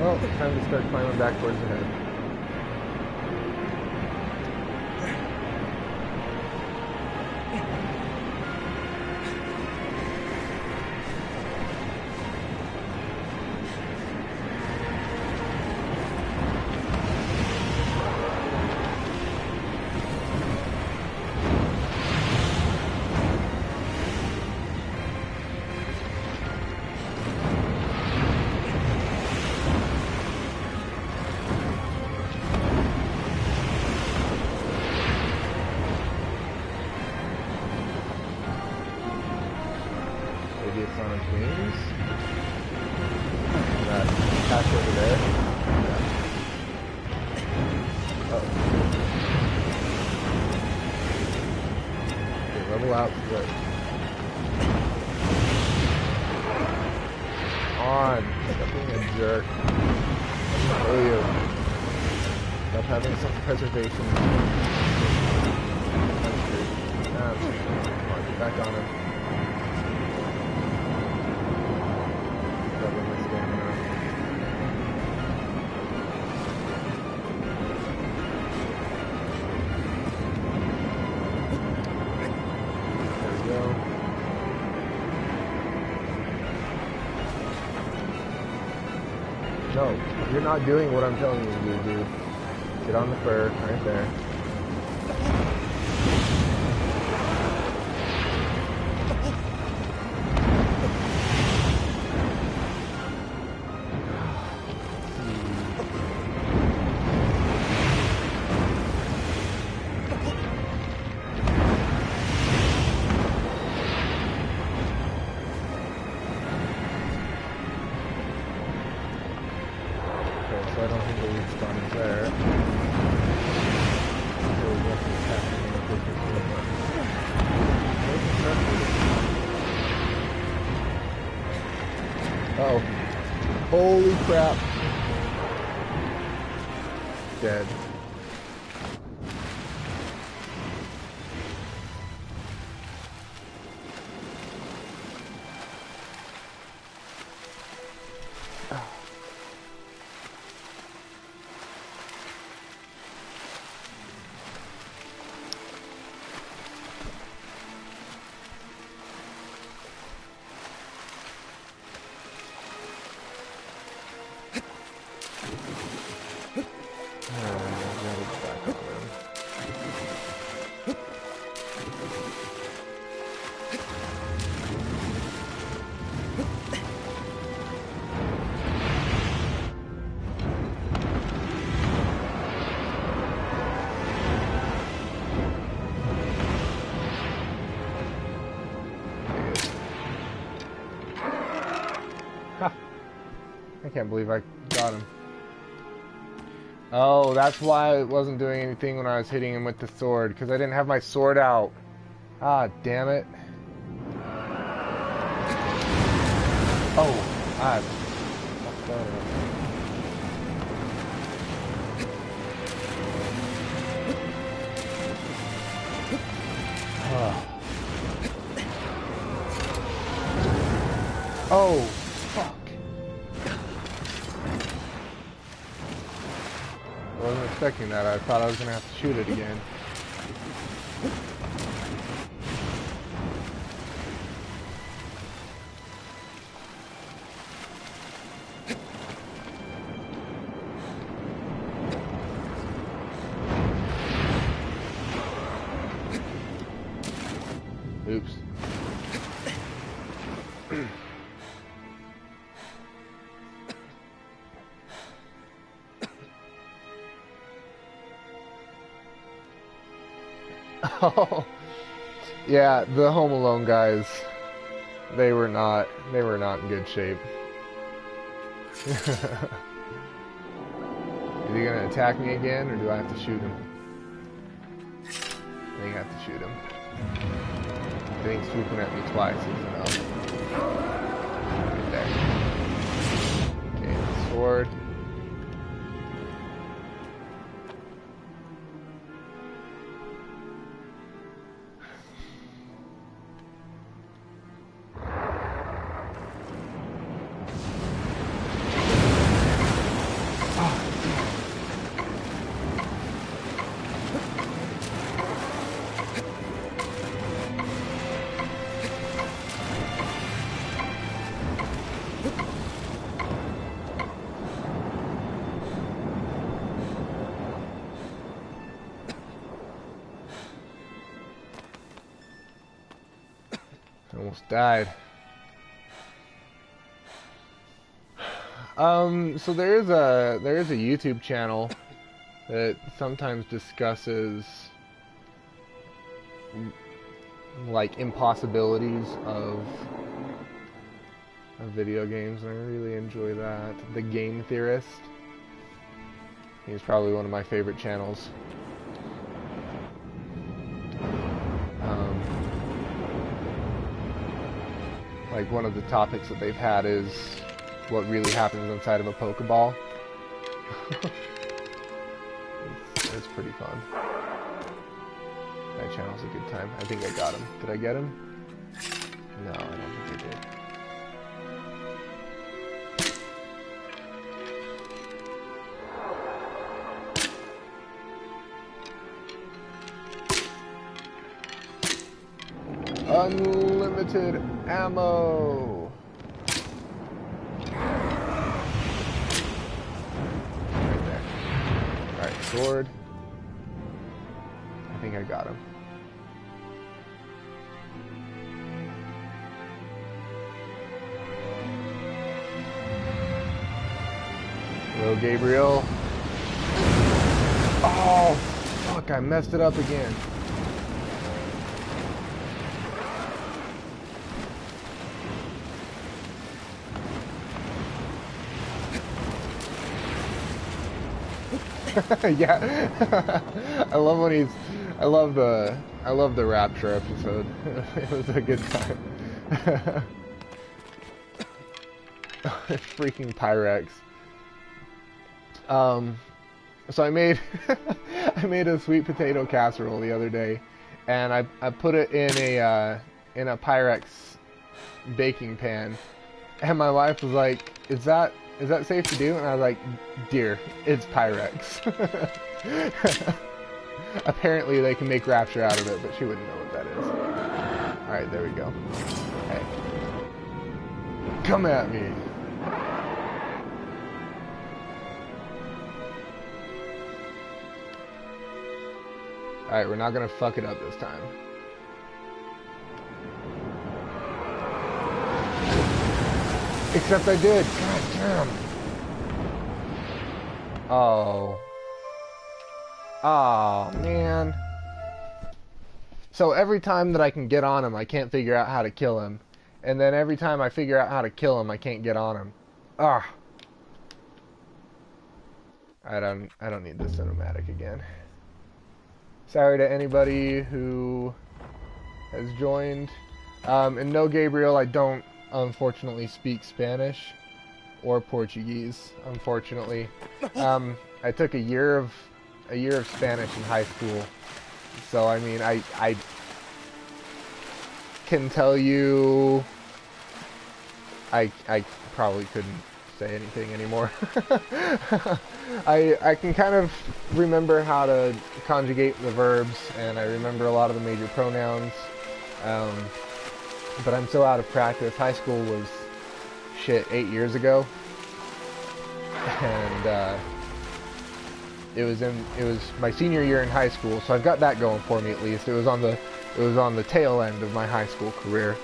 Well, time to start climbing back towards the head. Maybe it's on its wings. That patch over there. Yeah. Oh. Okay, level out. Good. On. Stop being a jerk. Oh, you. Stop having some preservation. Come on, get back on him. Doubling my stamina. There we go. No, you're not doing what I'm telling you to do, dude. Get on the fur, right there. So I don't think the weak spot is there. So we have to attack him in a different way. Oh. Holy crap. Dead. I can't believe I got him. Oh, that's why it wasn't doing anything when I was hitting him with the sword, because I didn't have my sword out. Ah, damn it. Oh, I fucked that up. Oh, fuck. I wasn't expecting that. I thought I was going to have to shoot it again. Oops. Oh, yeah, the Home Alone guys, they were not in good shape. Is he gonna attack me again, or do I have to shoot him? I think I have to shoot him. I think swooping at me twice is enough. Right there. Okay, sword. Almost died. So there is a YouTube channel that sometimes discusses like impossibilities of video games, and I really enjoy that. The Game Theorist. He's probably one of my favorite channels. Like one of the topics that they've had is what really happens inside of a Pokeball. it's pretty fun. That channel's a good time. I think I got him. Did I get him? No, I don't think I did. Unlimited ammo. Right there. Alright, sword. I think I got him. Hello, Gabriel. Oh, fuck, I messed it up again. Yeah, I love when he's. I love the Rapture episode. It was a good time. Freaking Pyrex. So I made I made a sweet potato casserole the other day, and I put it in a Pyrex baking pan, and my wife was like, "Is that safe to do?" And I was like, "Dear, it's Pyrex." Apparently they can make Rapture out of it, but she wouldn't know what that is. Alright, there we go. Hey. Come at me. Alright, we're not gonna fuck it up this time. Except I did. God damn. Oh. Oh, man. So every time that I can get on him, I can't figure out how to kill him. And then every time I figure out how to kill him, I can't get on him. Ah. I don't need this cinematic again. Sorry to anybody who has joined. And no, Gabriel, I don't unfortunately speak Spanish or Portuguese, unfortunately. I took a year of Spanish in high school, so I mean I can tell you I probably couldn't say anything anymore. I can kind of remember how to conjugate the verbs, and I remember a lot of the major pronouns, but I'm so out of practice. High school was shit 8 years ago, and it was my senior year in high school, so I've got that going for me at least. It was on the tail end of my high school career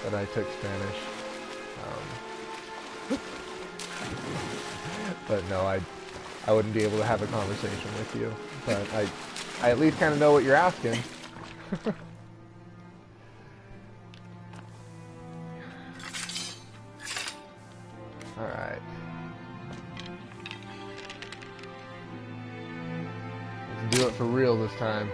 that I took Spanish. But no, I wouldn't be able to have a conversation with you. But I at least kind of know what you're asking. All right. Let's do it for real this time.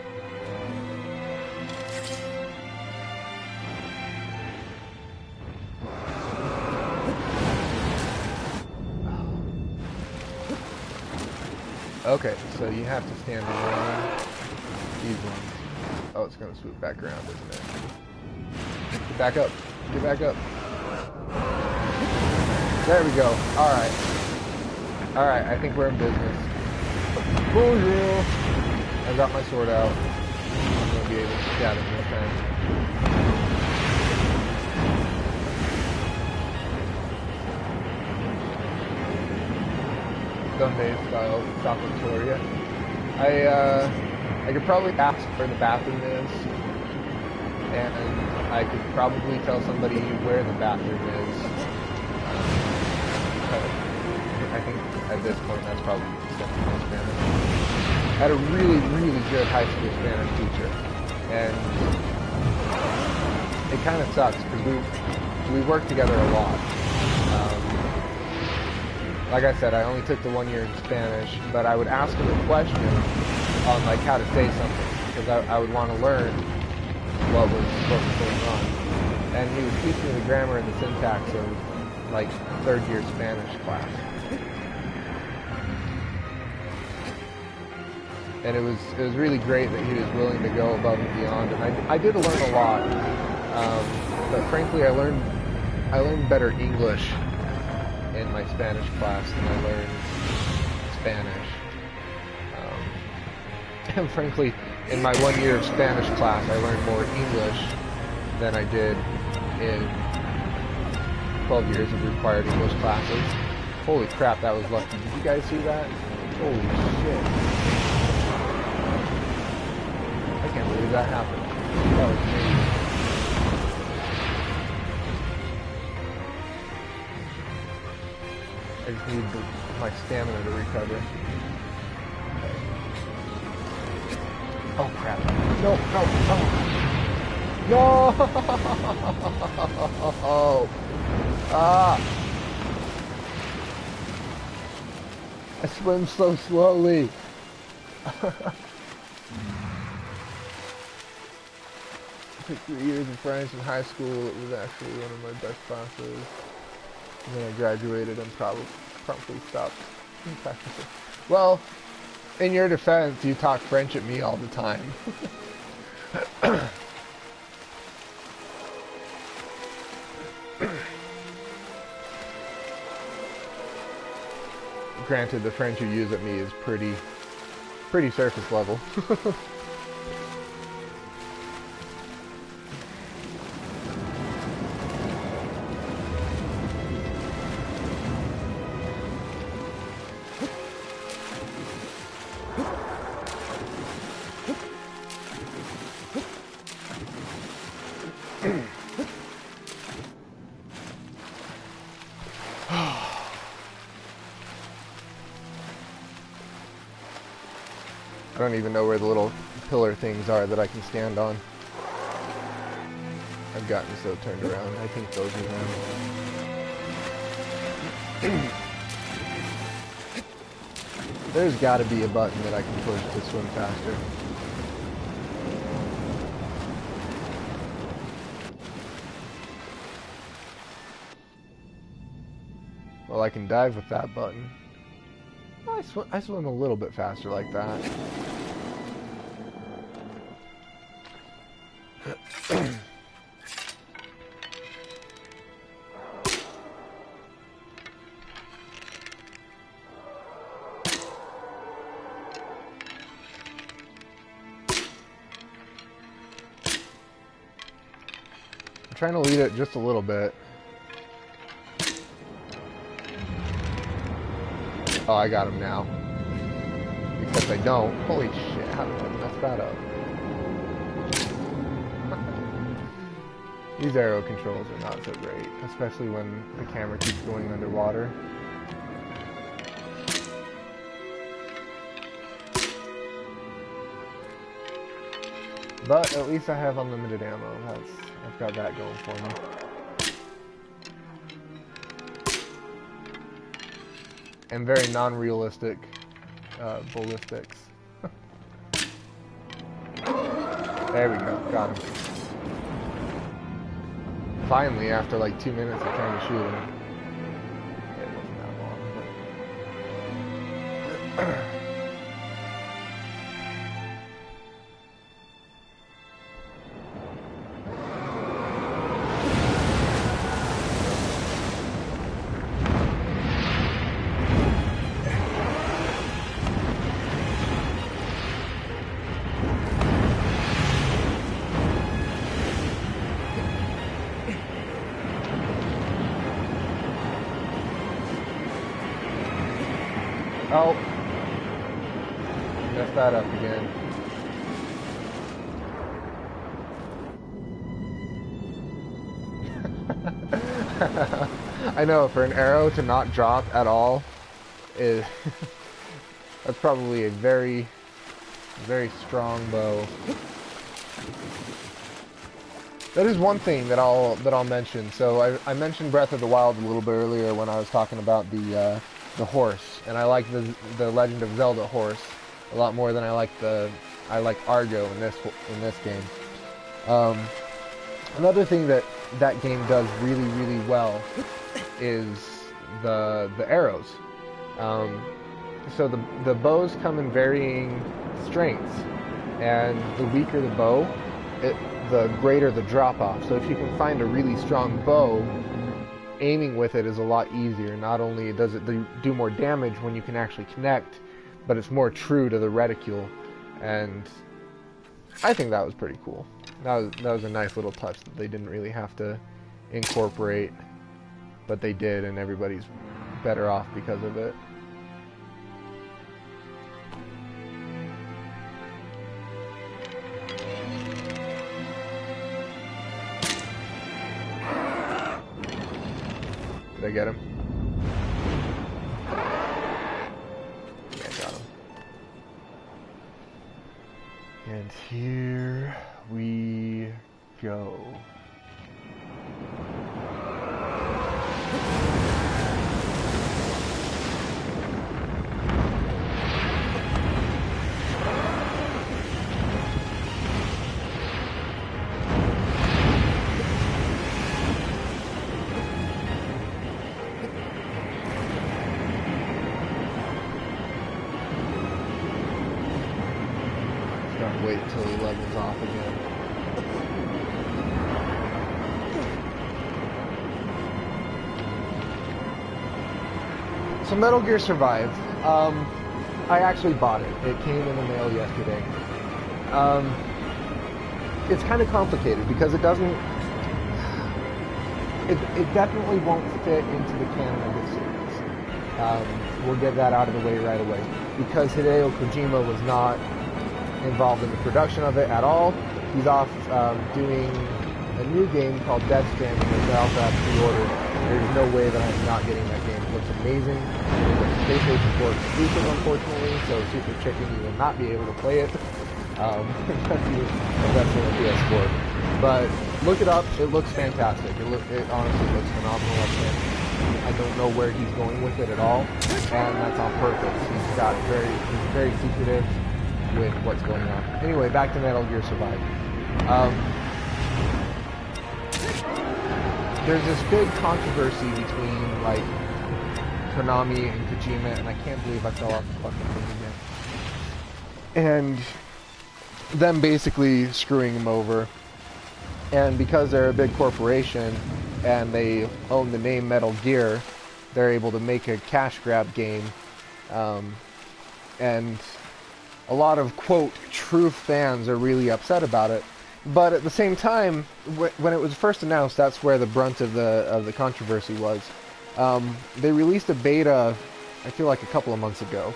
Okay, so you have to stand around these ones. Oh, it's going to swoop back around, isn't it? Get back up. Get back up. There we go. Alright. Alright, I think we're in business. Bonjour! I got my sword out. I'm going to be able to stab him this time. Sunday style South Victoria. I could probably ask where the bathroom is, and I could probably tell somebody where the bathroom is. I think at this point that's probably the extent of my Spanish. I had a really, really good high school Spanish teacher, and it kind of sucks because we worked together a lot. Like I said, I only took the 1 year in Spanish, but I would ask him a question on like how to say something because I would want to learn what was going on, and he would teach me the grammar and the syntax of like 3rd year Spanish class. And it was really great that he was willing to go above and beyond, and I did learn a lot. But frankly, I learned better English in my Spanish class than I learned Spanish. And frankly, in my 1 year of Spanish class, I learned more English than I did in 12 years of required English classes. Holy crap, that was lucky. Did you guys see that? Holy shit. I can't believe that happened. That was amazing. I just need my stamina to recover. Oh crap. No, no, no. No! Ah! I swim so slowly. I took 3 years of French in high school. It was actually one of my best classes. And then I graduated and promptly stopped practicing. Well, in your defense, you talk French at me all the time. Granted, the French you use at me is pretty surface level. I don't even know where the little pillar things are that I can stand on. I've gotten so turned around. I think those are them. There's got to be a button that I can push to swim faster. Well, I can dive with that button. I swim a little bit faster like that. I'm trying to lead it just a little bit. Oh, I got him now. Except I don't. Holy shit, how did I mess that up? These arrow controls are not so great, especially when the camera keeps going underwater. But at least I have unlimited ammo. I've got that going for me. And very non-realistic ballistics. There we go, got him. Finally, after like 2 minutes of trying to shoot him. It wasn't that long, but... Oh, messed that up again. I know, for an arrow to not drop at all is that's probably a very, very strong bow. That is one thing that I'll mention. So I mentioned Breath of the Wild a little bit earlier when I was talking about the horse, and I like the Legend of Zelda horse a lot more than I like Argo in this game. Another thing that game does really, really well is the arrows. So the bows come in varying strengths, and the weaker the bow, the greater the drop-off. So if you can find a really strong bow, aiming with it is a lot easier. Not only does it do more damage when you can actually connect, but it's more true to the reticule, and I think that was pretty cool. That was a nice little touch that they didn't really have to incorporate, but they did, and everybody's better off because of it. Did I get him? Yeah, I got him. And here we go. Wait until he levels off again. So Metal Gear Survive. I actually bought it. It came in the mail yesterday. It's kind of complicated because it doesn't... It definitely won't fit into the canon of the series. We'll get that out of the way right away. Because Hideo Kojima was not involved in the production of it at all. He's off doing a new game called Dead Stranding, which I also have pre-ordered. There's no way that I'm not getting that game. It looks amazing. It's PlayStation 4 exclusive, unfortunately, so Super Chicken, you will not be able to play it unless you invest in a PS4. But look it up. It looks fantastic. It honestly looks phenomenal. I don't know where he's going with it at all, and that's on purpose. He's very secretive with what's going on. Anyway, back to Metal Gear Survive. There's this big controversy between, like, Konami and Kojima, and I can't believe I fell off the fucking thing again. And them basically screwing him over. And because they're a big corporation, and they own the name Metal Gear, they're able to make a cash grab game. And a lot of, quote, true fans are really upset about it. But at the same time, when it was first announced, that's where the brunt of the controversy was. They released a beta, I feel like a couple of months ago,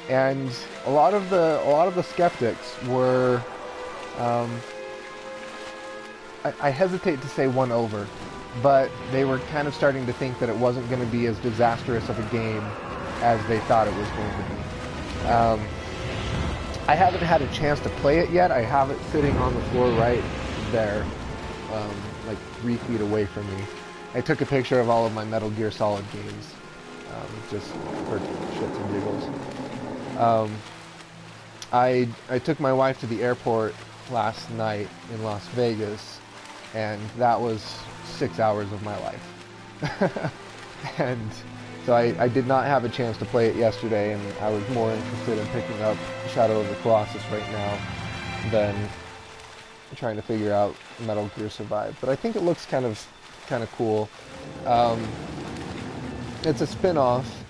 and a lot of the skeptics were, I hesitate to say won over, but they were kind of starting to think that it wasn't going to be as disastrous of a game as they thought it was going to be. I haven't had a chance to play it yet. I have it sitting on the floor right there, like 3 feet away from me. I took a picture of all of my Metal Gear Solid games, just for shits and giggles. I took my wife to the airport last night in Las Vegas, and that was 6 hours of my life. And so I did not have a chance to play it yesterday, and I was more interested in picking up Shadow of the Colossus right now than trying to figure out Metal Gear Survive. But I think it looks kind of cool. It's a spin-off.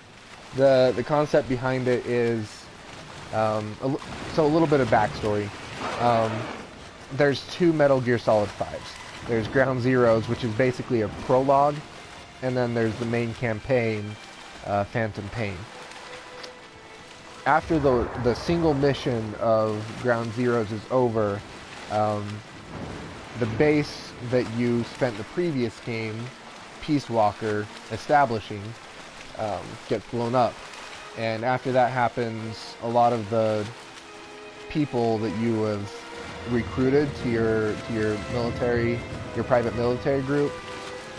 The concept behind it is so a little bit of backstory. There's 2 Metal Gear Solid 5s. There's Ground Zeroes, which is basically a prologue, and then there's the main campaign, Phantom Pain. After the single mission of Ground Zeroes is over, the base that you spent the previous game, Peace Walker, establishing gets blown up. And after that happens, a lot of the people that you have recruited to your military, your private military group,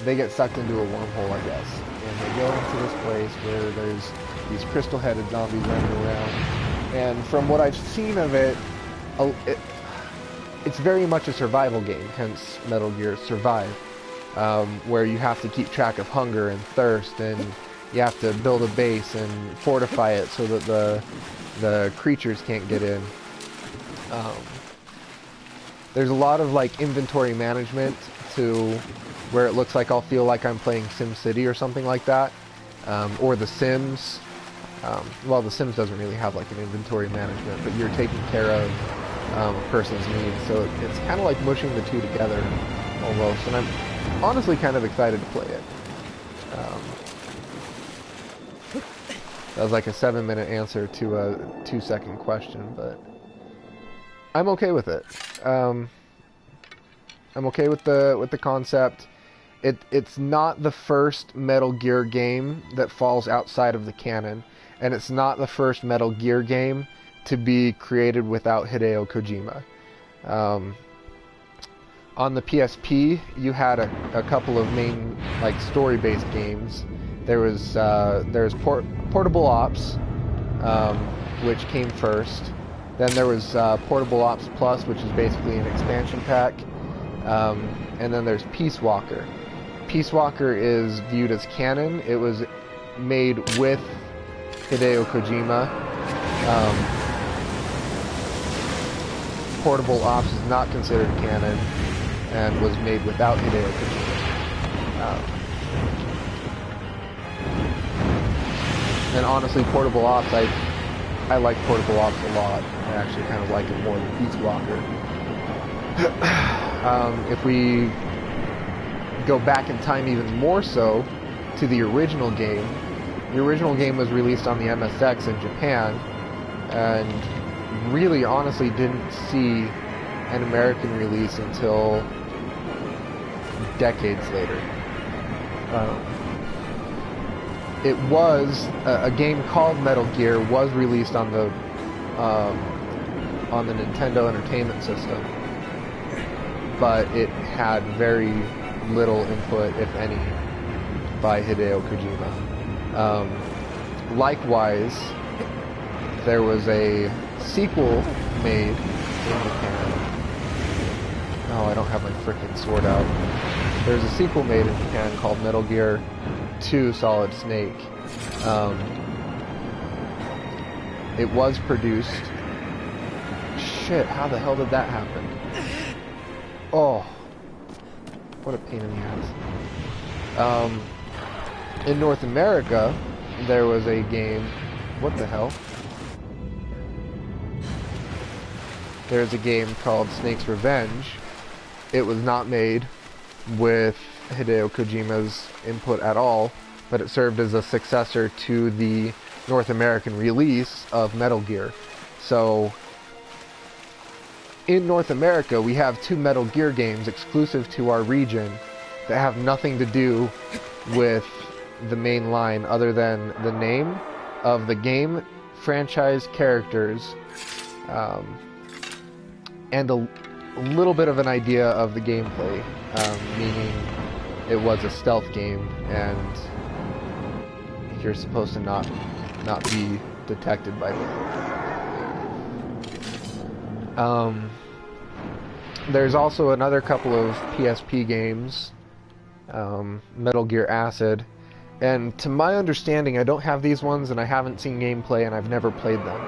they get sucked into a wormhole, I guess. And they go into this place where there's these crystal-headed zombies running around. And from what I've seen of it, it's very much a survival game, hence Metal Gear Survive, where you have to keep track of hunger and thirst, and you have to build a base and fortify it so that the creatures can't get in. There's a lot of like inventory management to where it looks like I'll feel like I'm playing SimCity or something like that, or The Sims. Well, The Sims doesn't really have like an inventory management, but you're taking care of a person's needs, so it's kind of like mushing the two together almost, and I'm honestly kind of excited to play it. That was like a 7-minute answer to a 2-second question, but I'm okay with it. I'm okay with the concept. It's not the first Metal Gear game that falls outside of the canon, and it's not the first Metal Gear game to be created without Hideo Kojima. On the PSP, you had a couple of main like story-based games. There's Portable Ops, which came first. Then there was Portable Ops Plus, which is basically an expansion pack. And then there's Peace Walker. Peace Walker is viewed as canon. It was made with Hideo Kojima. Portable Ops is not considered canon and was made without Hideo Kojima. And honestly, Portable Ops, I like Portable Ops a lot. I actually kind of like it more than Peace Walker. If we go back in time even more so to the original game was released on the MSX in Japan, and really honestly didn't see an American release until decades later. It was a game called Metal Gear was released on the Nintendo Entertainment System, but it had very little input, if any, by Hideo Kojima. Likewise, there was a sequel made in Japan. Oh, I don't have my frickin' sword out. There's a sequel made in Japan called Metal Gear 2 Solid Snake. It was produced... Shit, how the hell did that happen? Oh, what a pain in the ass. In North America, there was a game... What the hell? There's a game called Snake's Revenge. It was not made with Hideo Kojima's input at all, but it served as a successor to the North American release of Metal Gear. So, in North America, we have 2 Metal Gear games exclusive to our region that have nothing to do with the main line other than the name of the game, franchise characters, and a little bit of an idea of the gameplay, meaning it was a stealth game and you're supposed to not be detected by me. There's also another couple of PSP games, Metal Gear Acid, and to my understanding, I don't have these ones and I haven't seen gameplay and I've never played them.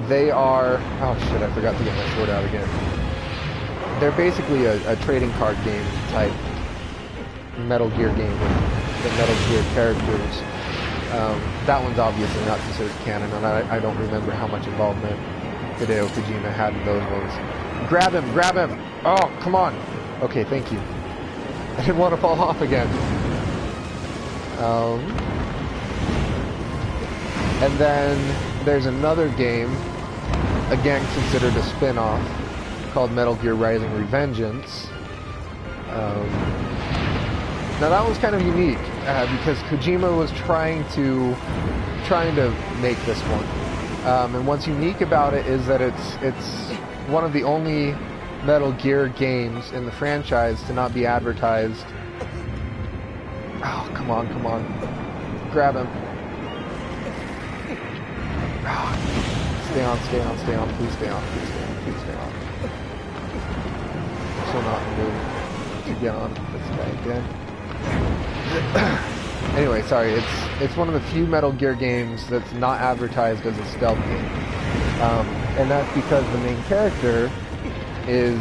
They are... Oh shit, I forgot to get my sword out again. They're basically a trading card game type Metal Gear game with the Metal Gear characters. That one's obviously not considered canon, and I don't remember how much involvement Hideo Kojima had in those ones. Grab him! Grab him! Oh, come on! Okay, thank you. I didn't want to fall off again. And then there's another game again considered a spin-off called Metal Gear Rising: Revengeance. Now that was kind of unique because Kojima was trying to make this one, and what's unique about it is that it's one of the only Metal Gear games in the franchise to not be advertised. Oh, come on, grab him! Stay on, please stay on. So not moving to get on this guy again. Anyway, sorry, it's one of the few Metal Gear games that's not advertised as a stealth game. And that's because the main character is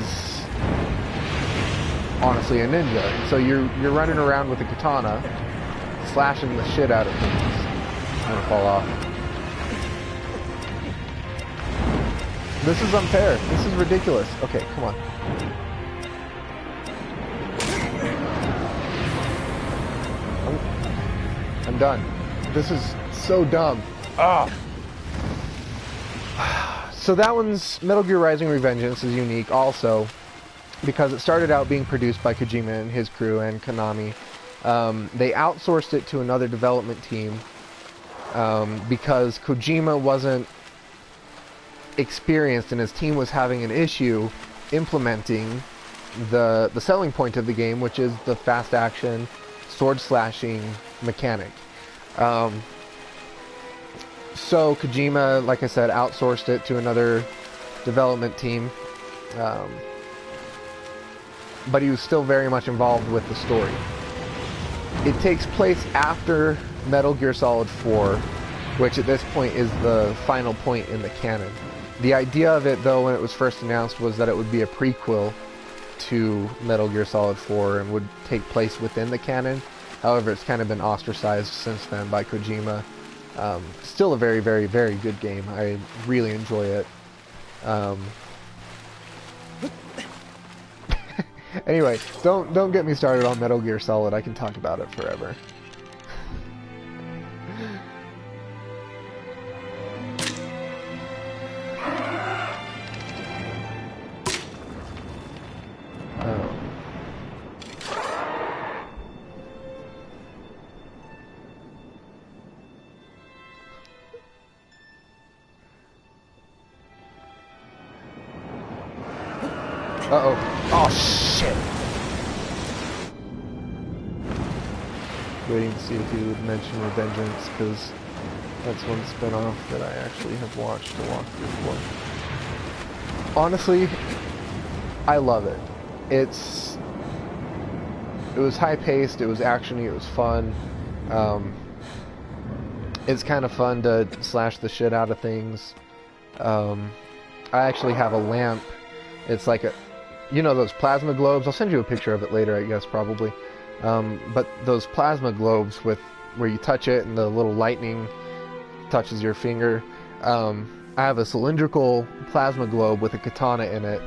honestly a ninja. So you're running around with a katana, slashing the shit out of things. I'm gonna fall off. This is unfair. This is ridiculous. Okay, come on. I'm done. This is so dumb. Ah. So that one's Metal Gear Rising: Revengeance is unique also because it started out being produced by Kojima and his crew and Konami. They outsourced it to another development team because Kojima wasn't experienced and his team was having an issue implementing the selling point of the game, which is the fast action sword slashing mechanic. So Kojima, like I said, outsourced it to another development team, but he was still very much involved with the story. It takes place after Metal Gear Solid 4, which at this point is the final point in the canon. The idea of it, though, when it was first announced, was that it would be a prequel to Metal Gear Solid 4 and would take place within the canon. However, it's kind of been ostracized since then by Kojima. Still a very, very, very good game. I really enjoy it. Anyway, don't get me started on Metal Gear Solid. I can talk about it forever. Uh-oh. Oh, shit! Waiting to see if he would mention Revengeance, because that's one spin-off that I actually have watched a walkthrough for. Honestly, I love it. It was high-paced, it was actiony, it was fun. It's kind of fun to slash the shit out of things. I actually have a lamp. It's like a... You know those plasma globes? I'll send you a picture of it later, I guess, probably. But those plasma globes where you touch it and the little lightning touches your finger. I have a cylindrical plasma globe with a katana in it,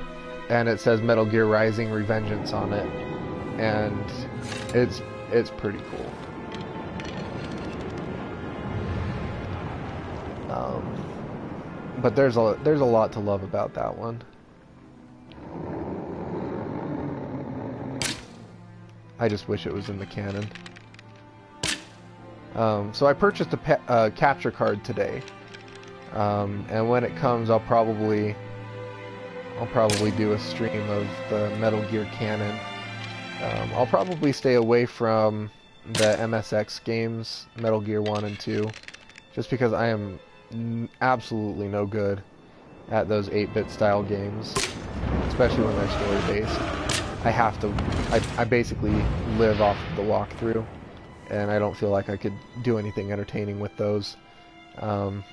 and it says Metal Gear Rising: Revengeance on it. And it's pretty cool. But there's a lot to love about that one. I just wish it was in the canon. So I purchased a capture card today, and when it comes, I'll probably do a stream of the Metal Gear canon. I'll probably stay away from the MSX games, Metal Gear 1 and 2, just because I am absolutely no good at those 8-bit style games, especially when they're story-based. I basically live off of the walkthrough, and I don't feel like I could do anything entertaining with those. But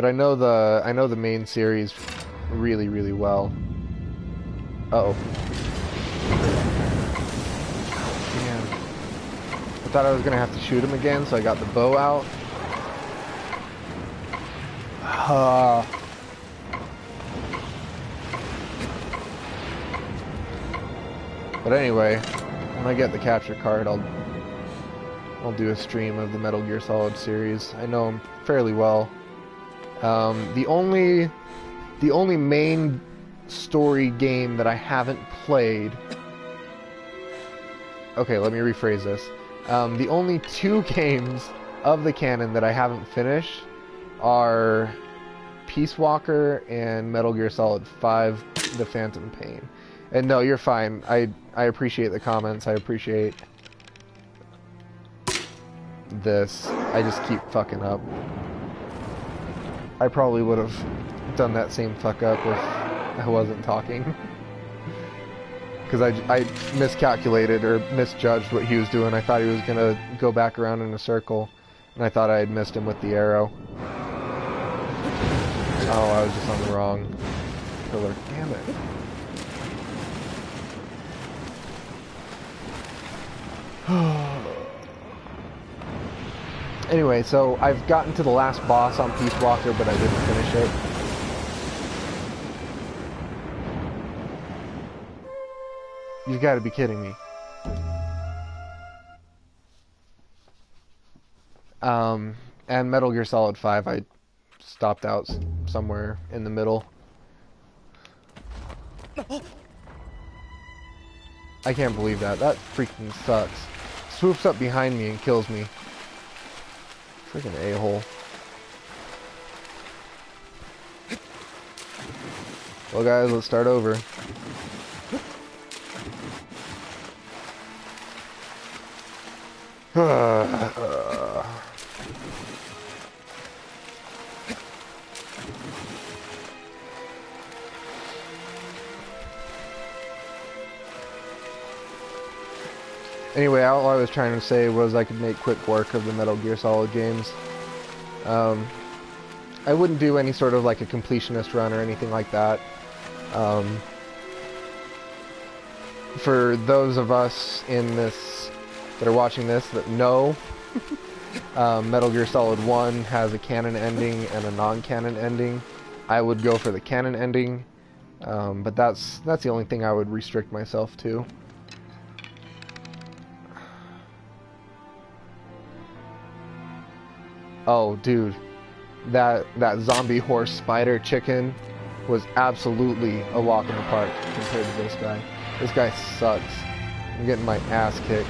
I know the main series really, really well. Uh-oh. Man. I thought I was gonna have to shoot him again, so I got the bow out. But anyway, when I get the capture card, I'll do a stream of the Metal Gear Solid series. I know them fairly well. The only main story game that I haven't played... Okay, let me rephrase this. The only 2 games of the canon that I haven't finished are Peace Walker and Metal Gear Solid 5, The Phantom Pain. And no, you're fine. I appreciate the comments. I appreciate this. I just keep fucking up. I probably would have done that same fuck up if I wasn't talking. Because I miscalculated or misjudged what he was doing. I thought he was going to go back around in a circle. And I thought I had missed him with the arrow. Oh, I was just on the wrong pillar. Damn it. Anyway, so I've gotten to the last boss on Peace Walker, but I didn't finish it. You've got to be kidding me. And Metal Gear Solid 5, I stopped out somewhere in the middle. I can't believe that. That freaking sucks. Swoops up behind me and kills me. Freaking a-hole. Well guys, let's start over. Anyway, all I was trying to say was I could make quick work of the Metal Gear Solid games. I wouldn't do any sort of like a completionist run or anything like that. For those of us in this that are watching this that know, Metal Gear Solid 1 has a canon ending and a non-canon ending. I would go for the canon ending, but that's the only thing I would restrict myself to. Oh, dude, that zombie horse spider chicken was absolutely a walk in the park compared to this guy. This guy sucks. I'm getting my ass kicked.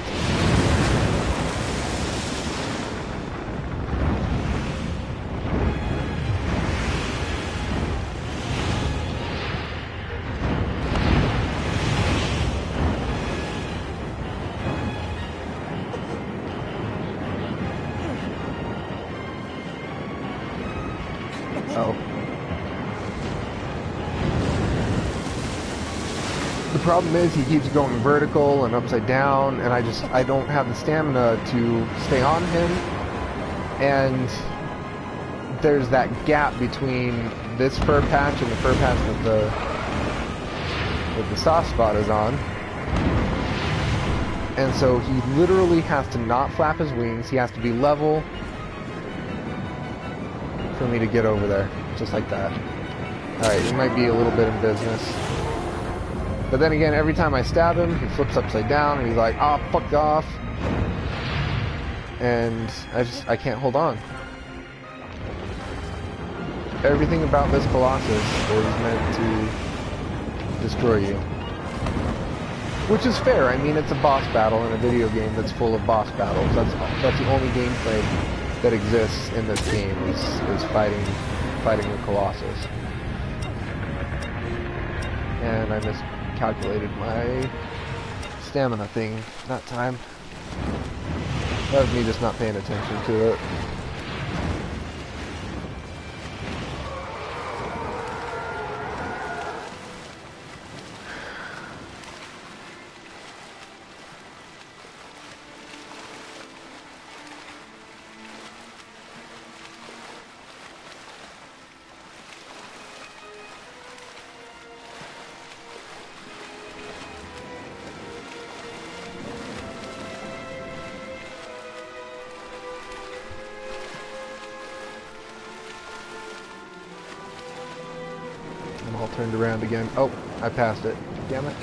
Oh. The problem is he keeps going vertical and upside down, and I don't have the stamina to stay on him. And there's that gap between this fur patch and the fur patch that the soft spot is on. And so he literally has to not flap his wings. He has to be level for me to get over there, just like that. Alright, he might be a little bit in business. But then again, every time I stab him, he flips upside down and he's like, "Ah, oh, fuck off." And I can't hold on. Everything about this Colossus is meant to destroy you. Which is fair. I mean, it's a boss battle in a video game that's full of boss battles. That's the only gameplay that exists in this game is fighting the Colossus. And I miscalculated my stamina thing that time. That was me just not paying attention to it. I'm all turned around again. Oh, I passed it. Damn it.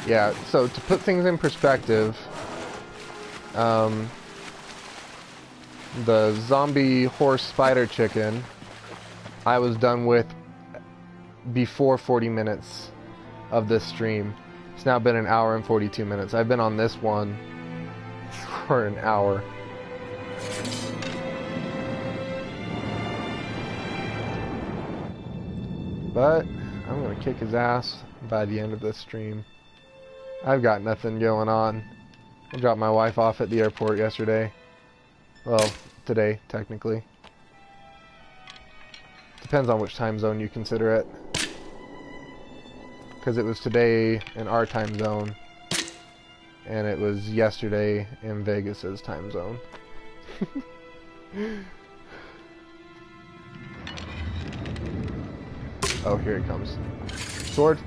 Yeah, so to put things in perspective, the zombie horse spider chicken I was done with before 40 minutes of this stream. It's now been an hour and 42 minutes. I've been on this one for an hour. But I'm gonna kick his ass by the end of this stream. I've got nothing going on. I dropped my wife off at the airport yesterday. Well, today, technically. Depends on which time zone you consider it. Because it was today in our time zone, and it was yesterday in Vegas's time zone. Oh, here it comes. Sword.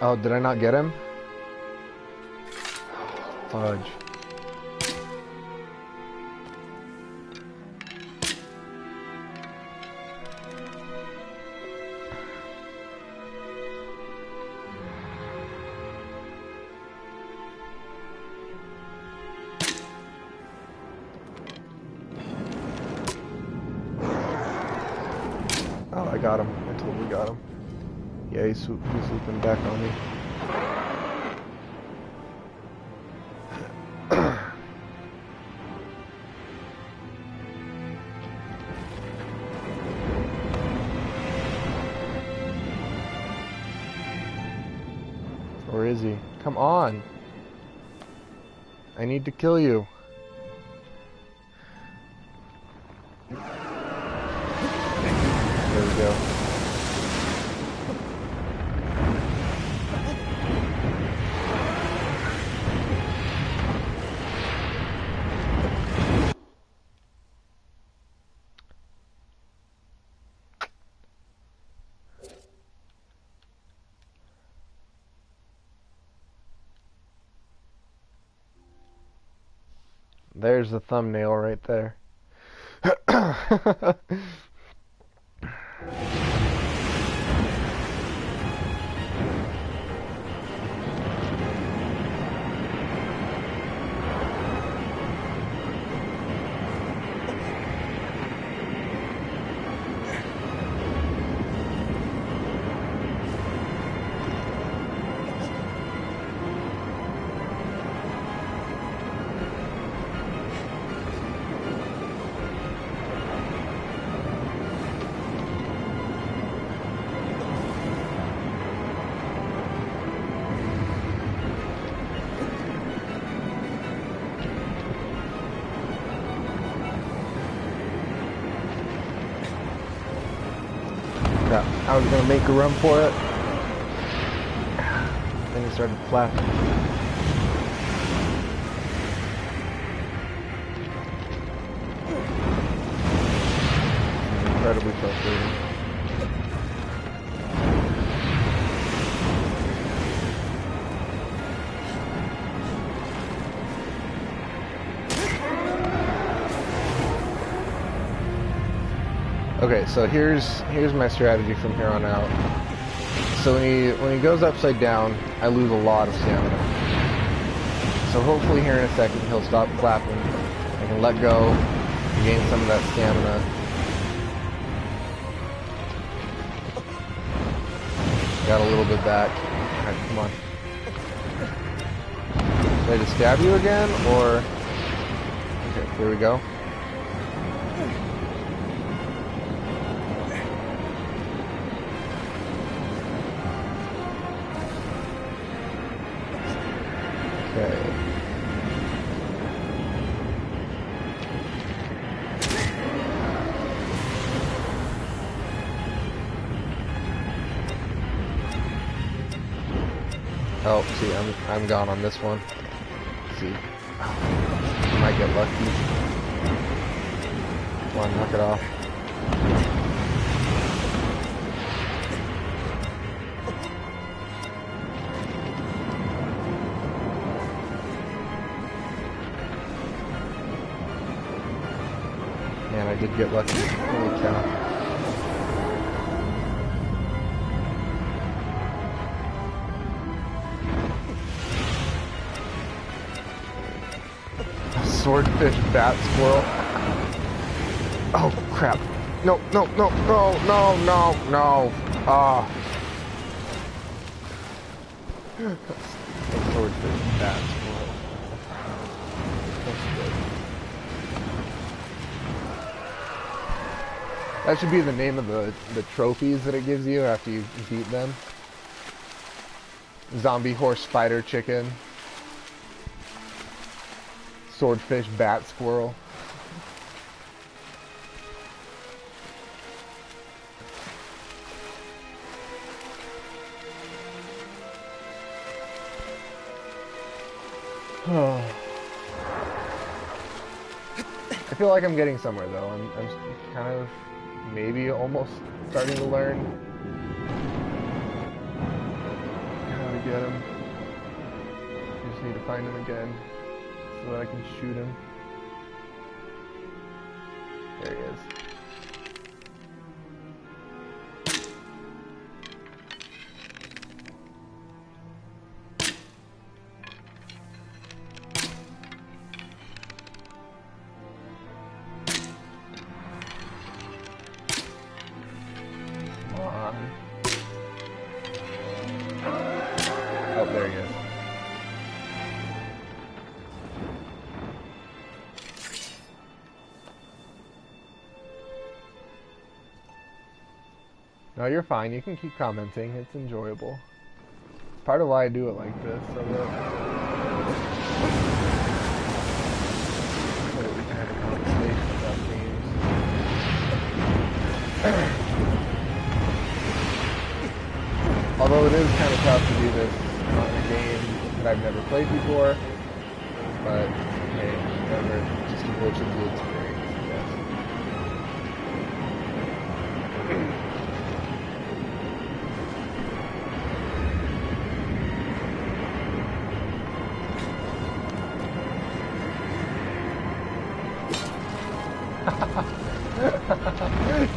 Oh, did I not get him? Fudge. Oh, I got him. I totally got him. Yeah, he's swooping back on me. Where is he? Come on! I need to kill you. There we go. There's the thumbnail right there. Crap, I was gonna make a run for it. Then he started flapping. Incredibly frustrating. Okay, so here's my strategy from here on out. So when he goes upside down, I lose a lot of stamina. So hopefully here in a second he'll stop flapping. I can let go, gain some of that stamina. Got a little bit back. Alright, come on. Should I just stab you again, or... Okay, here we go. Okay. Oh, see, I'm gone on this one. Let's see. I might get lucky. Come on, knock it off. Man, I did get lucky. Holy cow. Swordfish bat squirrel. Oh crap. No, no, no, no, no, no, no. Ah. Swordfish bat squirrel. That should be the name of the trophies that it gives you after you beat them. Zombie horse spider chicken. Swordfish bat squirrel. I feel like I'm getting somewhere though. I'm kind of maybe almost starting to learn how to get him. I just need to find him again so that I can shoot him. There he is. Come on. Oh, there he is. No, you're fine. You can keep commenting. It's enjoyable. It's part of why I do it like this. So that we can have a conversation about games. Although it is kind of tough to do this on a game that I've never played before. But, hey, whatever. Just a bit of the experience, I guess.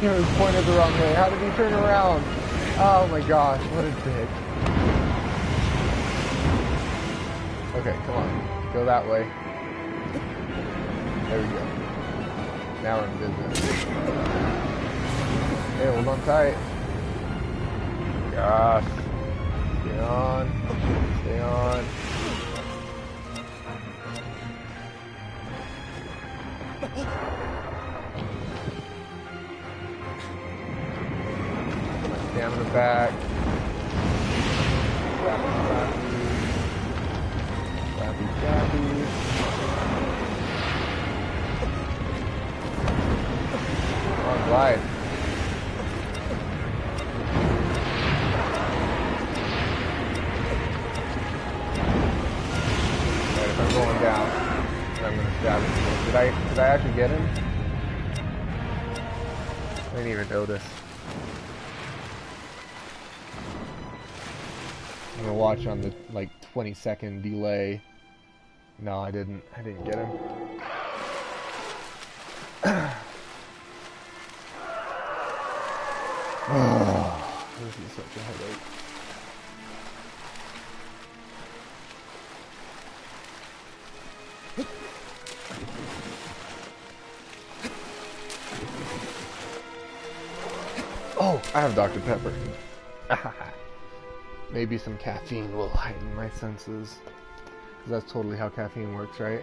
He was pointed the wrong way. How did he turn around? Oh my gosh, what a dick. Okay, come on. Go that way. There we go. Now we're in business. Hey, hold on tight. Gosh. Stay on. Stay on. Stamina back. Flappy, flappy. Come on, glide. Alright, if I'm going down, then I'm gonna stab him. Did I actually get him? I didn't even notice. I'm gonna watch on the like 20-second delay. No, I didn't get him. Oh, this is such a headache. Oh, I have Dr. Pepper. Maybe some caffeine will heighten my senses. Because that's totally how caffeine works, right?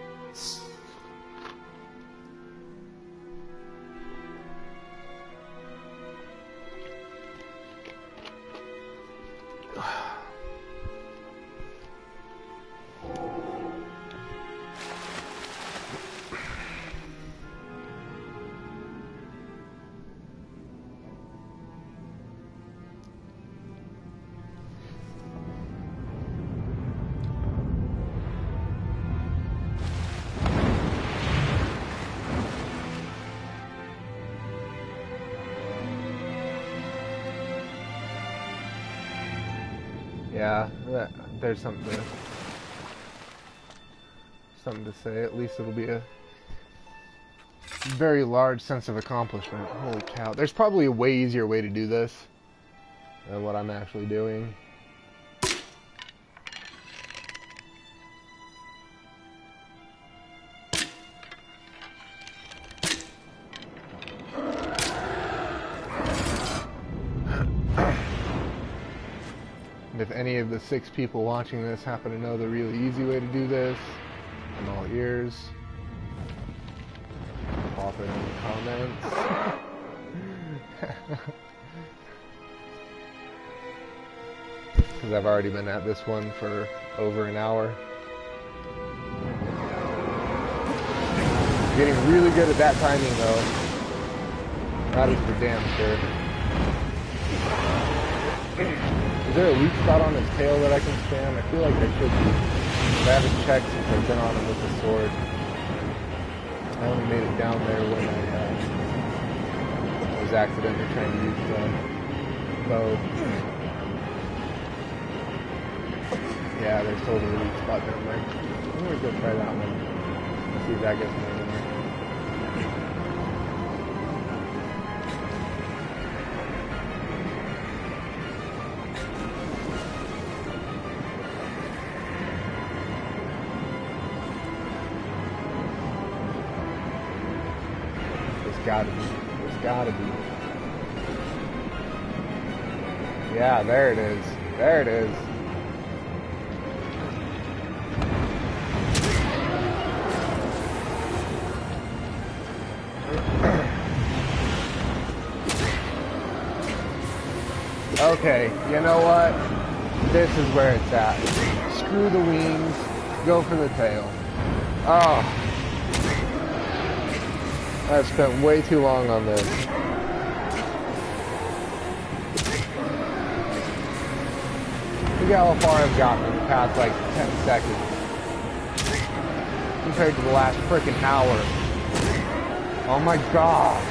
Yeah, there's something to say. At least it'll be a very large sense of accomplishment. Holy cow. There's probably a way easier way to do this than what I'm actually doing. And if any of the 6 people watching this happen to know the really easy way to do this, I'm all ears. Pop it in the comments. Because I've already been at this one for over an hour. Getting really good at that timing though. That is for damn sure. Is there a weak spot on his tail that I can spam? I feel like there should be. But I haven't checked since I've been on him with the sword. I only made it down there when I was accidentally trying to use the bow. Yeah, there's totally a weak spot down there. I'm gonna go try that one. See if that gets me in there. Gotta be. There's gotta be. Yeah, there it is. There it is. Okay, you know what? This is where it's at. Screw the wings. Go for the tail. Oh. I've spent way too long on this. Look at how far I've gotten in the past like 10 seconds. Compared to the last freaking hour. Oh my gosh.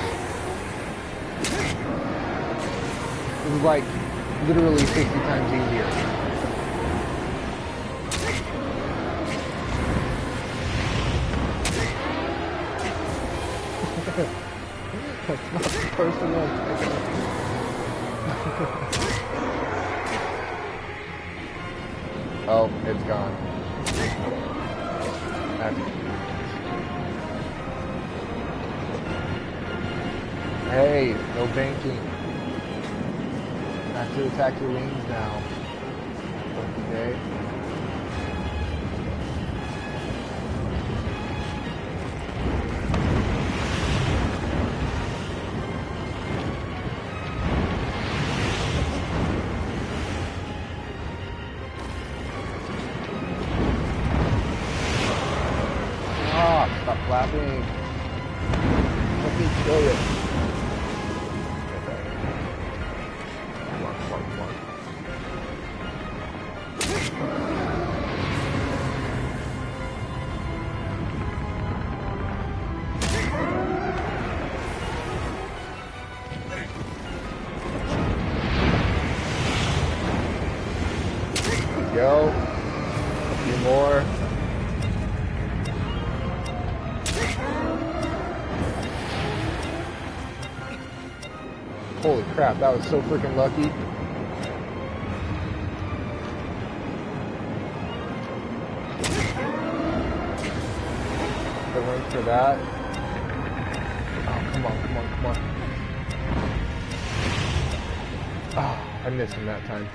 This is like literally 50 times easier. That's not personal. Oh, it's gone. That's... Hey, no banking. I have to attack your wings now. Okay. Stop flapping. Let me kill it. Come on, come on, come on. There we go. A few more. Holy crap, that was so freaking lucky. I went for that. Oh, come on, come on, come on. Oh, I missed him that time.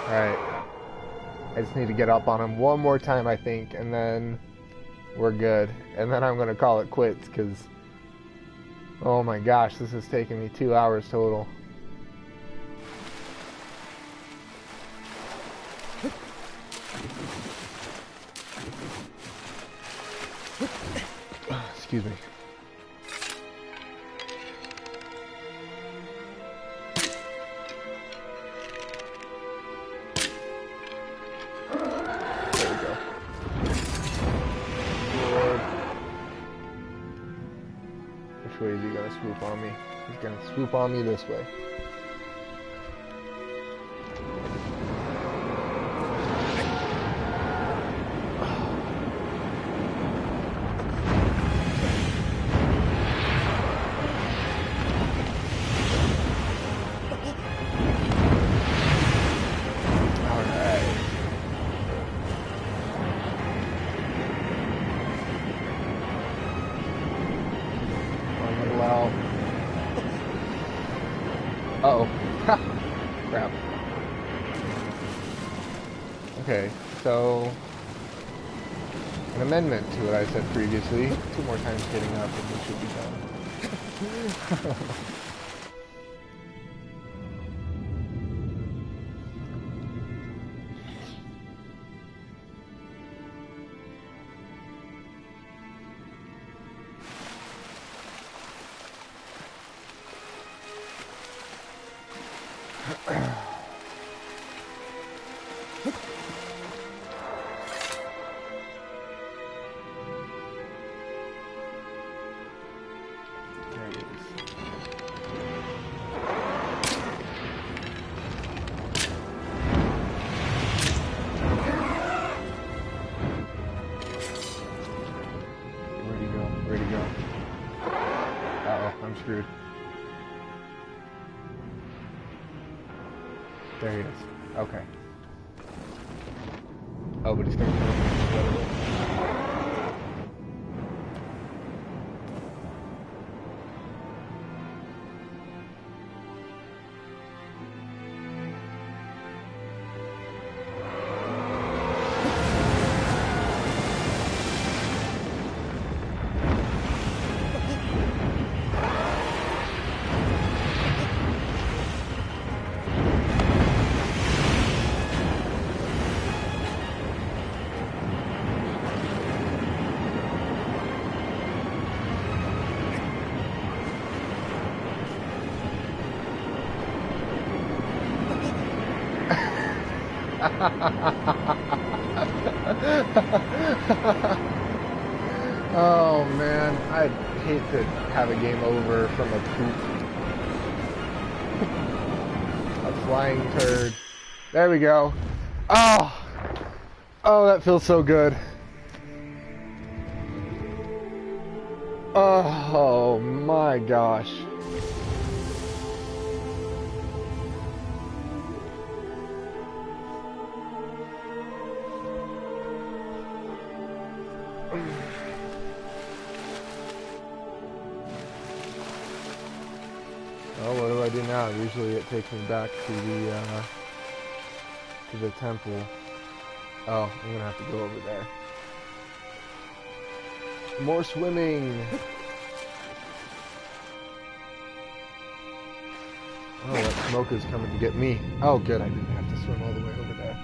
Alright. I just need to get up on him one more time, I think, and then we're good. And then I'm going to call it quits, because, oh my gosh, this has taken me 2 hours total. Excuse me. Which way is he gonna swoop on me? He's gonna swoop on me this way. Ha! Crap. Okay, so an amendment to what I said previously. 2 more times getting up and we should be done. There it is. Where'd he go? Where'd he go? Uh-oh, I'm screwed. There he is. Okay. Oh, but he's gonna come in. Oh man, I'd hate to have a game over from a poop. A flying turd. There we go. Oh! Oh, that feels so good. Oh my gosh. Oh, what do I do now? Usually it takes me back to the temple. Oh, I'm gonna have to go over there. More swimming! Oh, that smoke is coming to get me. Oh, good, I didn't have to swim all the way over there.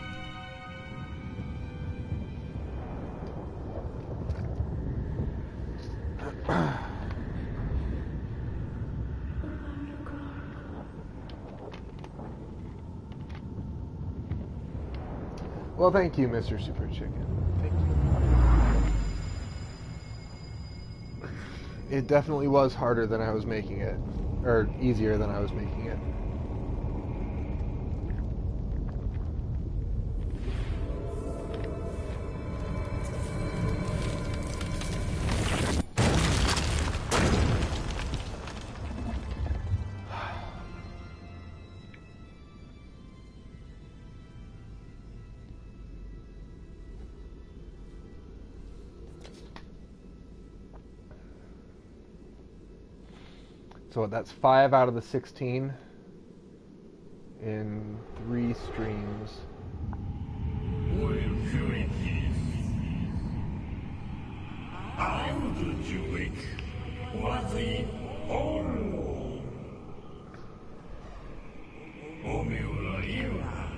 Well, thank you, Mr. Super Chicken. Thank you. It definitely was harder than I was making it. Or easier than I was making it. So that's 5 out of the 16 in 3 streams. I would do it was the whole Omiura Ira.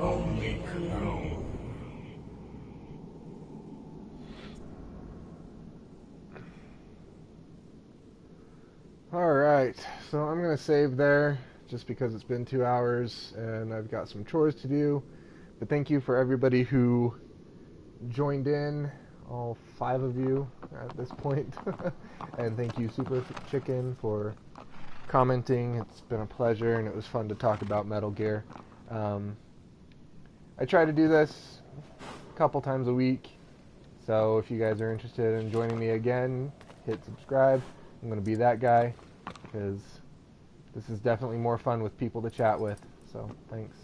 Only Kuro. Alright, so I'm going to save there just because it's been 2 hours and I've got some chores to do. But thank you for everybody who joined in, all 5 of you at this point. And thank you, Super Chicken, for commenting. It's been a pleasure and it was fun to talk about Metal Gear. I try to do this a couple times a week, so if you guys are interested in joining me again, hit subscribe. I'm going to be that guy, because this is definitely more fun with people to chat with. So, thanks.